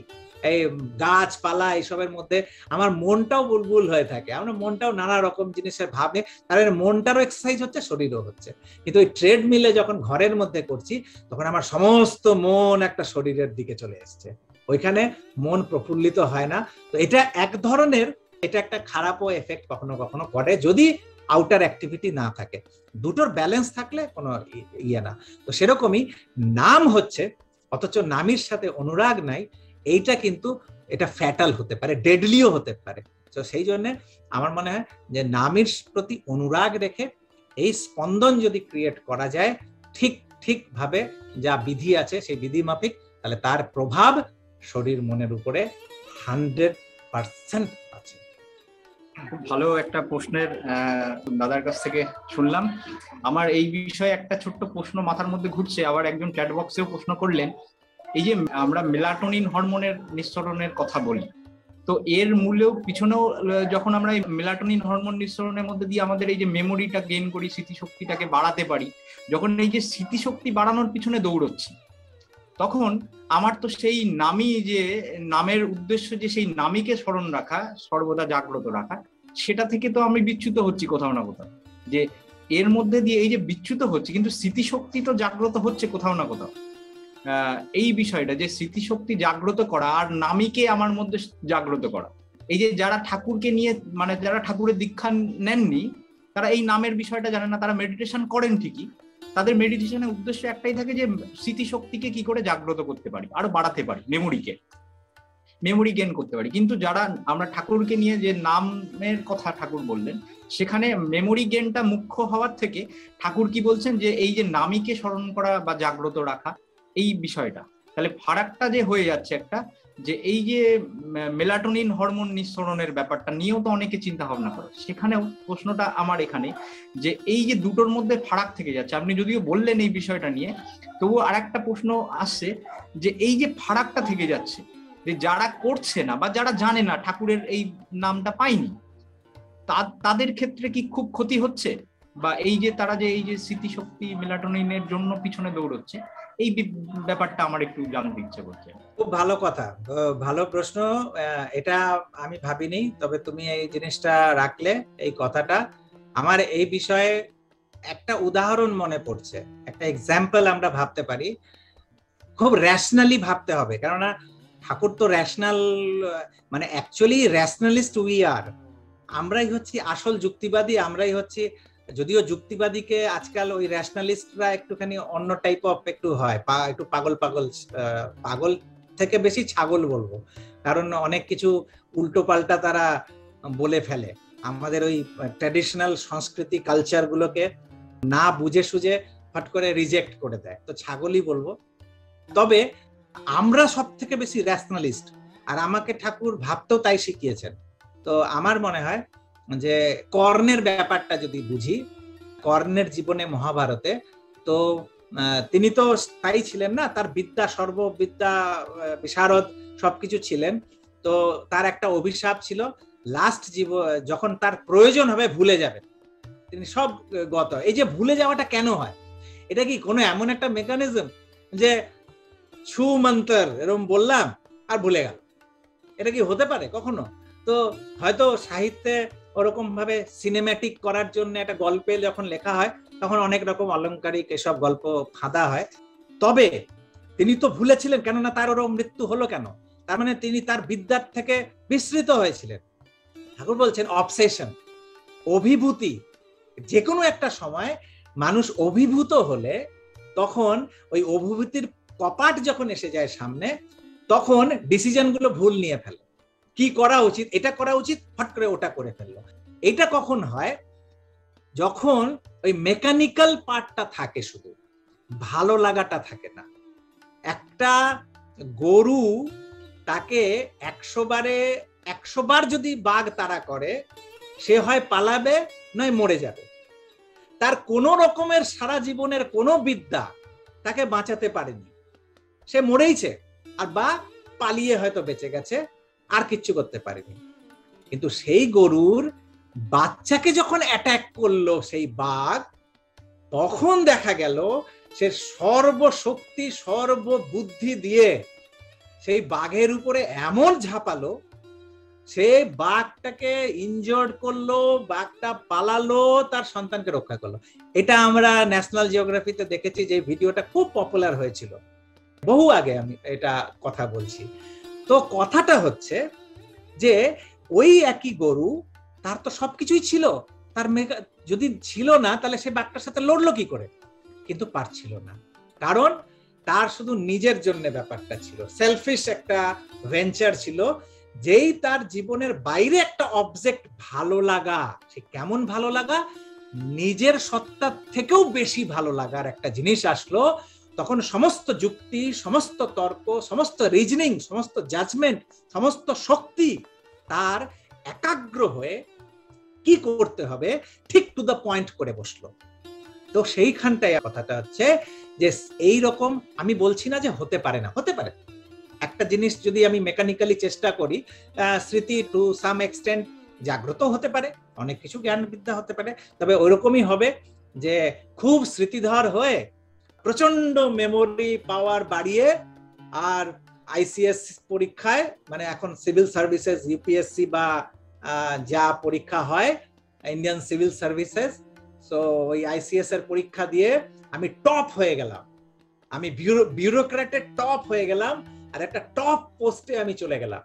এই গাছপালা এইসবের মধ্যে, আমার মনটাও বুলবুল হয়ে থাকে, আমার মনটাও নানা রকম জিনিসের ভাবে, তাহলে মনটারও এক্সারসাইজ হচ্ছে, শরীরও হচ্ছে। কিন্তু ওই ট্রেডমিলে যখন ঘরের মধ্যে করছি, তখন আমার সমস্ত মন একটা শরীরের দিকে চলে এসছে, ওইখানে মন প্রফুল্লিত হয় না। তো এটা এক ধরনের, এটা একটা খারাপও এফেক্ট কখনো কখনো করে, যদি আউটার অ্যাক্টিভিটি না থাকে। দুটোর ব্যালেন্স থাকলে কোনো ইয়ে না। তো সেরকমই নাম হচ্ছে, অথচ নামের সাথে অনুরাগ নাই, এইটা কিন্তু এটা ফ্যাটাল হতে পারে, ডেডলিও হতে পারে। তো সেই জন্য আমার মনে হয় যে নামের প্রতি অনুরাগ রেখে এই স্পন্দন যদি ক্রিয়েট করা যায় ঠিক ভাবে, যা বিধি আছে সেই বিধি মাফিক, তাহলে তার প্রভাব শরীর মনের উপরে 100% আছে। খুব ভালো একটা প্রশ্নের দাদার কাছ থেকে শুনলাম। আমার এই বিষয়ে একটা ছোট্ট প্রশ্ন মাথার মধ্যে ঘুরছে, আবার একজন চ্যাট বক্সেও প্রশ্ন করলেন। এই যে আমরা মেলাটোনিন হরমোনের নিঃসরণের কথা বলি, তো এর মূলেও পিছনেও যখন আমরা এই মেলাটোনিন হরমোন নিঃসরণের মধ্যে দিয়ে আমাদের এই যে মেমোরিটা গেইন করি, স্মৃতিশক্তিটাকে বাড়াতে পারি, যখন এই যে স্মৃতিশক্তি বাড়ানোর পিছনে দৌড়চ্ছি, তখন আমার তো সেই নামই, যে নামের উদ্দেশ্য যে সেই নামীকে স্মরণ রাখা, সর্বদা জাগ্রত রাখা, সেটা থেকে তো আমি বিচ্যুত হচ্ছি কোথাও না কোথাও। যে এর মধ্যে দিয়ে এই যে বিচ্যুত হচ্ছে, কিন্তু স্মৃতিশক্তি তো জাগ্রত হচ্ছে কোথাও না কোথাও। এই বিষয়টা যে স্মৃতিশক্তি জাগ্রত করা আর নামীকে আমার মধ্যে জাগ্রত করা, এই যে যারা ঠাকুরকে নিয়ে, মানে যারা ঠাকুরের দীক্ষা নেননি, তারা এই নামের বিষয়টা জানে না। তারা মেডিটেশন করেন ঠিকই, তাদের মেডিটেশনের উদ্দেশ্য একটাই থাকে যে স্মৃতিশক্তিকে কি করে জাগ্রত করতে পারি, আরো বাড়াতে পারি, মেমোরি গেইন করতে পারি। কিন্তু যারা আমরা ঠাকুরকে নিয়ে যে নামের কথা ঠাকুর বললেন, সেখানে মেমোরি গেইনটা মুখ্য হওয়ার থেকে ঠাকুর কি বলছেন, যে এই যে নামীকে স্মরণ করা বা জাগ্রত রাখা, এই বিষয়টা, তাহলে ফারাকটা যে হয়ে যাচ্ছে একটা, যে এই যে মেলাটোনিন হরমোন নিঃসরণের ব্যাপারটা নিয়েও তো অনেকে চিন্তা ভাবনা করে। সেখানেও প্রশ্নটা আমার এখানে, যে এই যে দুটোর মধ্যে ফারাক থেকে যাচ্ছে, আপনি যদিও বললেন এই বিষয়টা নিয়ে, তবুও আর একটা প্রশ্ন আসছে, যে এই যে ফারাকটা থেকে যাচ্ছে, যে যারা করছে না বা যারা জানে না, ঠাকুরের এই নামটা পায়নি, তাদের ক্ষেত্রে কি খুব ক্ষতি হচ্ছে? বা এই যে তারা যে এই যে স্মৃতিশক্তি মেলাটোনিনের জন্য পিছনে দৌড়চ্ছে, এই ব্যাপারটা আমার একটু জানতে ইচ্ছে করছে। খুব ভালো কথা, ভালো প্রশ্ন। এটা আমি ভাবিনি, তবে তুমি এই জিনিসটা রাখলে, এই কথাটা আমার এই বিষয়ে একটা উদাহরণ মনে পড়ছে, একটা এক্সাম্পল আমরা ভাবতে পারি। খুব র্যাশনালি ভাবতে হবে, কেননা ঠাকুর তো র্যাশনাল, মানে অ্যাকচুয়ালি র্যাশনালিস্ট উই আর, আমরাই হচ্ছি আসল যুক্তিবাদী, আমরাই হচ্ছি, যদিও যুক্তিবাদীকে আজকাল ওই র্যাশনালিস্টরা একটুখানি অন্য টাইপ অফ একটু হয়, একটু পাগল থেকে বেশি ছাগল বলবো, কারণ অনেক কিছু উল্টো পাল্টা তারা বলে ফেলে, আমাদের ওই ট্র্যাডিশনাল সংস্কৃতি কালচার গুলোকে না বুঝে সুঝে ফট করে রিজেক্ট করে দেয়, তো ছাগলই বলবো। তবে আমরা সব থেকে বেশি র্যাশনালিস্ট, আর আমাকে ঠাকুর ভাবতেও তাই শিখিয়েছেন। তো আমার মনে হয় যে কর্ণের ব্যাপারটা যদি বুঝি, কর্ণের জীবনে মহাভারতে, তো তিনি তো তাই ছিলেন না, তার বিদ্যা সর্ববিদ্যা বিশারদ সবকিছু ছিলেন। তো তার একটা অভিশাপ ছিল, লাস্ট যখন তার প্রয়োজন হবে ভুলে যাবেন, তিনি সব গত। এই যে ভুলে যাওয়াটা কেন হয়, এটা কি কোনো এমন একটা মেকানিজম যে ছু মন্তর এরকম বললাম আর ভুলে গেল? এটা কি হতে পারে কখনো? তো হয়তো সাহিত্যে ওরকম ভাবে সিনেম্যাটিক করার জন্য একটা গল্পে যখন লেখা হয় তখন অনেক রকম অলংকারিক এসব গল্প ফাঁদা হয়। তবে তিনি তো ভুলেছিলেন, কেননা তার ওরকম মৃত্যু হলো কেন? তার মানে তিনি তার বিদ্যার থেকে বিস্মৃত হয়েছিলেন। ঠাকুর বলছেন অবসেশন, অভিভূতি। যে কোনো একটা সময় মানুষ অভিভূত হলে তখন ওই অভিভূতির কপাট যখন এসে যায় সামনে, তখন ডিসিশন গুলো ভুল নিয়ে ফেলে। কি করা উচিত, এটা করা উচিত, ফট করে ওটা করে ফেললো। এটা কখন হয়? যখন ওই মেকানিক্যাল পার্টটা থাকে, শুধু ভালো লাগাটা থাকে না। একটা গরু, তাকে 100 বার যদি বাঘ তাড়া করে, সে হয় পালাবে নয় মরে যাবে। তার কোনো রকমের সারা জীবনের কোনো বিদ্যা তাকে বাঁচাতে পারেনি, সে মরেইছে, আর বা পালিয়ে হয়তো বেঁচে গেছে, আর কিচ্ছু করতে পারেনি। কিন্তু সেই গরুর বাচ্চাকে যখন অ্যাটাক করলো সেই বাঘ, তখন দেখা গেল সে সর্বশক্তি সর্ববুদ্ধি দিয়ে সেই বাঘের উপরে এমন ঝাঁপালো, সে বাঘটাকে ইনজর্ড করলো, বাঘটা পালালো, তার সন্তানকে রক্ষা করলো। এটা আমরা ন্যাশনাল জিওগ্রাফিতে দেখেছি, যে ভিডিওটা খুব পপুলার হয়েছিল বহু আগে, আমি এটা কথা বলছি। তো কথাটা হচ্ছে যে ওই একই গরু, তার তো সবকিছুই ছিল, তার যদি ছিল না তাহলে সে বাঘটার সাথে লড়লো কি করে? কিন্তু পারছিল না, কারণ তার শুধু নিজের জন্য ব্যাপারটা ছিল, সেলফিশ একটা ভেঞ্চার ছিল। যেই তার জীবনের বাইরে একটা অবজেক্ট ভালো লাগা, সে কেমন ভালো লাগা, নিজের সত্তার থেকেও বেশি ভালো লাগার একটা জিনিস আসলো, তখন সমস্ত যুক্তি, সমস্ত তর্ক, সমস্ত রিজনিং, সমস্ত জাজমেন্ট, সমস্ত শক্তি তার একাগ্র হয়ে কি করতে হবে ঠিক টু দ্য পয়েন্ট করে বসলো। তো সেইখানটায় কথাটা হচ্ছে যে এই রকম, আমি বলছি না যে হতে পারে না, হতে পারে। একটা জিনিস যদি আমি মেকানিক্যালি চেষ্টা করি, স্মৃতি টু সাম এক্সটেন্ট জাগ্রত হতে পারে, অনেক কিছু জ্ঞান বিদ্যা হতে পারে, তবে ওইরকমই হবে যে খুব স্মৃতিধর হয়ে প্রচন্ড মেমোরি পাওয়ার বাড়িয়ে, আর আইসিএস পরীক্ষায়, মানে এখন সিভিল সার্ভিসেস, ইউপিএসসি বা যা পরীক্ষা হয় ইন্ডিয়ান সিভিল সার্ভিসেস, সো ওই আইসিএস এর পরীক্ষা দিয়ে আমি টপ হয়ে গেলাম, আমি বিউরোক্রেটের টপ হয়ে গেলাম, আর একটা টপ পোস্টে আমি চলে গেলাম।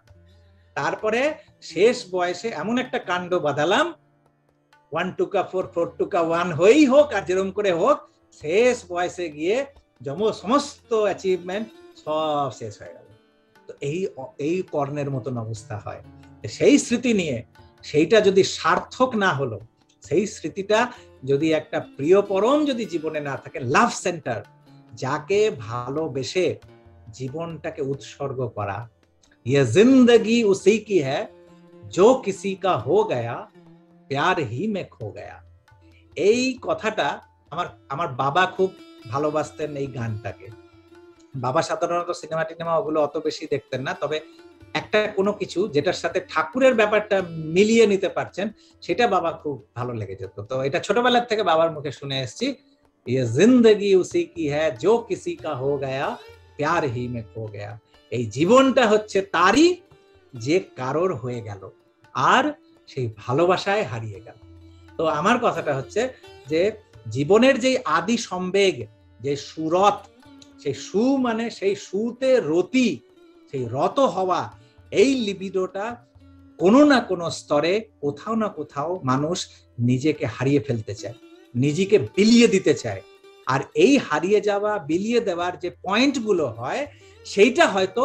তারপরে শেষ বয়সে এমন একটা কাণ্ড বাঁধালাম, 1 to 4 4 to 1 হয়েই হোক আর যেরকম করে হোক, শেষ বয়সে গিয়ে সমস্ত অ্যাচিভমেন্ট সব শেষ হয়ে গেল। তো এই কর্ণের মতন অবস্থা হয়। সেই স্মৃতি নিয়ে, সেইটা যদি সার্থক না হলো, সেই স্মৃতিটা যদি একটা প্রিয় পরম যদি জীবনে না থাকে, লাভ সেন্টার, যাকে ভালোবেসে জীবনটাকে উৎসর্গ করা, ये जिंदगी उसी की है जो किसी का हो गया प्यार ही में खो गया। এই কথাটা আমার বাবা খুব ভালোবাসতেন এই গানটাকে। বাবা সাধারণত সিনেমা টিনেমা ওগুলো অত বেশি দেখতেন না, তবে একটা কোনো কিছু যেটার সাথে ঠাকুরের ব্যাপারটা মিলিয়ে নিতে পারছেন, সেটা বাবা খুব ভালো লেগে যেত। তো এটা ছোটবেলার থেকে বাবার মুখে শুনে এসেছি, ये जिंदगी उसी की है जो किसी का हो गया प्यार ही में खो गया। এই জীবনটা হচ্ছে তারই, যে কারোর হয়ে গেল আর সেই ভালোবাসায় হারিয়ে গেল। তো আমার কথাটা হচ্ছে যে জীবনের যে আদি সম্বেগ, যে সুরত, সেই সু মানে সেই সুতে রতি, সেই রত হওয়া, এই লিবিডোটা কোনো না কোনো স্তরে কোথাও না কোথাও মানুষ নিজেকে হারিয়ে ফেলতে চায়, নিজেকে বিলিয়ে দিতে চায়। আর এই হারিয়ে যাওয়া, বিলিয়ে দেওয়ার যে পয়েন্টগুলো হয়, সেইটা হয়তো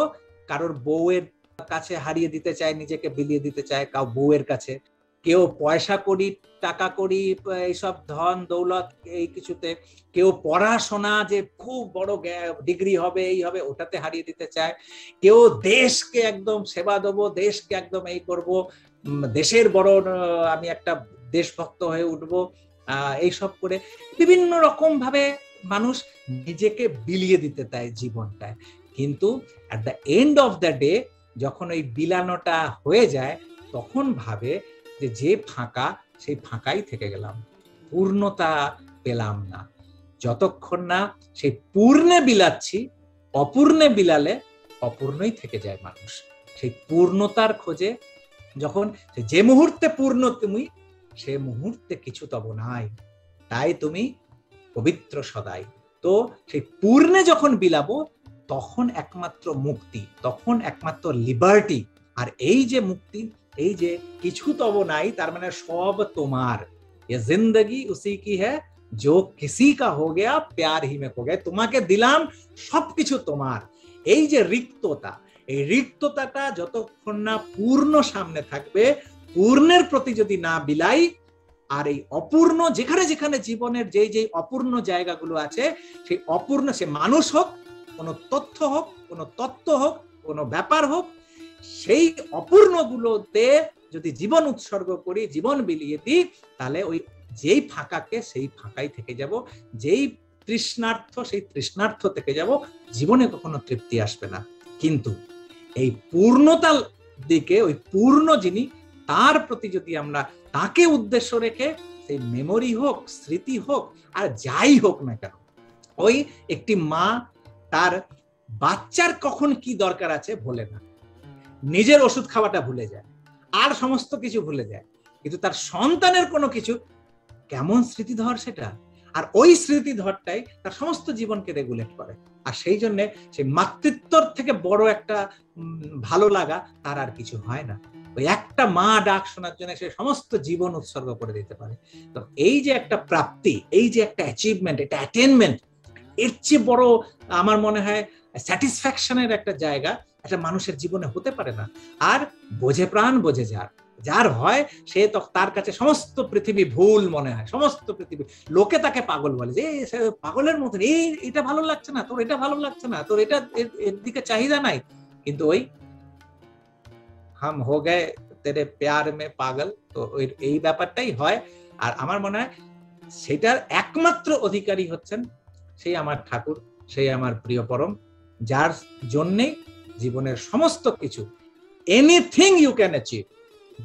কারোর বউয়ের কাছে হারিয়ে দিতে চায়, নিজেকে বিলিয়ে দিতে চায়, কাউ বউয়ের কাছে, কেউ পয়সা কড়ি, টাকা কড়ি, এইসব ধন দৌলত এই কিছুতে, কেউ পড়াশোনা যে খুব বড় ডিগ্রি হবে এই হবে ওটাতে হারিয়ে দিতে চায়, কেউ দেশকে একদম সেবা দেবো, দেশকে একদম এই করব, দেশের বড় আমি একটা দেশভক্ত হয়ে উঠবো, এইসব করে বিভিন্ন রকম ভাবে মানুষ নিজেকে বিলিয়ে দিতে চায় জীবনটায়। কিন্তু at the end of the day যখন ওই বিলানোটা হয়ে যায় তখন ভাবে যে ফাঁকা, সেই ফাঁকাই থেকে গেলাম, পূর্ণতা পেলাম না। যতক্ষণ না সেই পূর্ণে বিলাচ্ছি, অপূর্ণে বিলালে অপূর্ণই থেকে যায় মানুষ। সেই পূর্ণতার খোঁজে যখন যে মুহূর্তে পূর্ণ তুমি, সে মুহূর্তে কিছু তব নাই, তাই তুমি পবিত্র সদাই। তো সেই পূর্ণে যখন বিলাবো তখন একমাত্র মুক্তি, তখন একমাত্র লিবার্টি। আর এই যে মুক্তি, এই যে কিছু তব নাই, তার মানে সব তোমার। ये जिंदगी उसी की है जो किसी का हो गया प्यार ही में खो गया। তোমাকে দিলাম, সবকিছু তোমার। এই যে রিক্ততা, এই রিক্ততাটা যতক্ষণ না পূর্ণ সামনে থাকবে, পূর্ণের প্রতি যদি না বিলাই, আর এই অপূর্ণ যেখানে যেখানে জীবনের যে যে অপূর্ণ জায়গাগুলো আছে, সেই অপূর্ণ, সে মানুষ হোক, কোনো তথ্য হোক, কোনো তত্ত্ব হোক, কোনো ব্যাপার হোক, সেই অপূর্ণগুলোতে যদি জীবন উৎসর্গ করি, জীবন বিলিয়ে দিই, তাহলে ওই যেই ফাঁকাকে সেই ফাঁকাই থেকে যাব, যেই তৃষ্ণার্থ সেই তৃষ্ণার্থ থেকে যাব, জীবনে কখনো তৃপ্তি আসবে না। কিন্তু এই পূর্ণতার দিকে, ওই পূর্ণ যিনি, তার প্রতি যদি আমরা তাকে উদ্দেশ্য রেখে, সেই মেমোরি হোক, স্মৃতি হোক, আর যাই হোক না কেন, ওই একটি মা তার বাচ্চার কখন কি দরকার আছে ভোলে না, নিজের ওষুধ খাওয়াটা ভুলে যায়, আর সমস্ত কিছু ভুলে যায়, কিন্তু তার সন্তানের কোনো কিছু কেমন স্মৃতিধর সেটা, আর ওই স্মৃতিধরটাই তার সমস্ত জীবনকে রেগুলেট করে। আর সেই জন্য সেই মাতৃত্বর থেকে বড় একটা ভালো লাগা তার আর কিছু হয় না। ওই একটা মা ডাক শোনার জন্য সে সমস্ত জীবন উৎসর্গ করে দিতে পারে। তো এই যে একটা প্রাপ্তি, এই যে একটা অ্যাচিভমেন্ট, এটা অ্যাটেনমেন্ট, এর চেয়ে বড় আমার মনে হয় স্যাটিসফ্যাকশনের একটা জায়গা একটা মানুষের জীবনে হতে পারে না। আর বোঝে প্রাণ বোঝে যার হয়, সে তো তার কাছে সমস্ত পৃথিবী ভুল মনে হয়, সমস্ত পৃথিবী। লোকে তাকে পাগল বলে, যে পাগলের মতন, এটা ভালো লাগছে না তোর, এটা ভালো লাগছে না তোর, এটা এর দিকে চাহিদা নাই। কিন্তু ওই হাম হো গে তেরে প্যার মে পাগল, তো এই ব্যাপারটাই হয়। আর আমার মনে হয় সেটার একমাত্র অধিকারী হচ্ছেন সেই আমার ঠাকুর, সেই আমার প্রিয় পরম, যার জন্যে জীবনের সমস্ত কিছু, এনিথিং ইউ ক্যান অ্যাচিভ,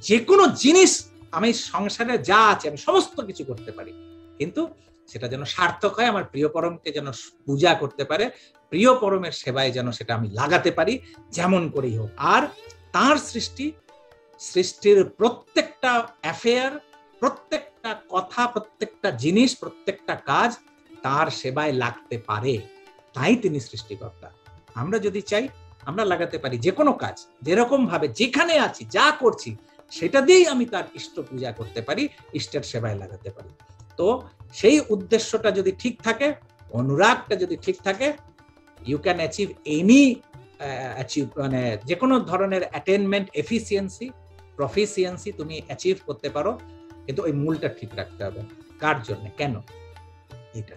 যে কোনো জিনিস আমি সংসারে যা আছে আমি সমস্ত কিছু করতে পারি, কিন্তু সেটা যেন সার্থক হয়, আমার প্রিয় পরমকে যেন পূজা করতে পারে, প্রিয় পরমের সেবায় যেন সেটা আমি লাগাতে পারি, যেমন করেই হোক। আর তার সৃষ্টির প্রত্যেকটা অ্যাফেয়ার, প্রত্যেকটা কথা, প্রত্যেকটা জিনিস, প্রত্যেকটা কাজ তার সেবায় লাগতে পারে, তাই তিনি সৃষ্টিকর্তা। আমরা যদি চাই আমরা লাগাতে পারি যে কোনো কাজ, যেরকম ভাবে যেখানে আছি যা করছি সেটা দিয়েই আমি তার ইষ্ট পূজা করতে পারি, ইষ্টের সেবায় লাগাতে পারি। তো সেই উদ্দেশ্যটা যদি ঠিক থাকে, অনুরাগটা যদি ঠিক থাকে, ইউ ক্যান অ্যাচিভ এনি মানে যে কোনো ধরনের অ্যাটেনমেন্ট, এফিসিয়েন্সি, প্রফিসিয়েন্সি তুমি অ্যাচিভ করতে পারো, কিন্তু ওই মূলটা ঠিক রাখতে হবে। কার জন্য, কেন, এটা।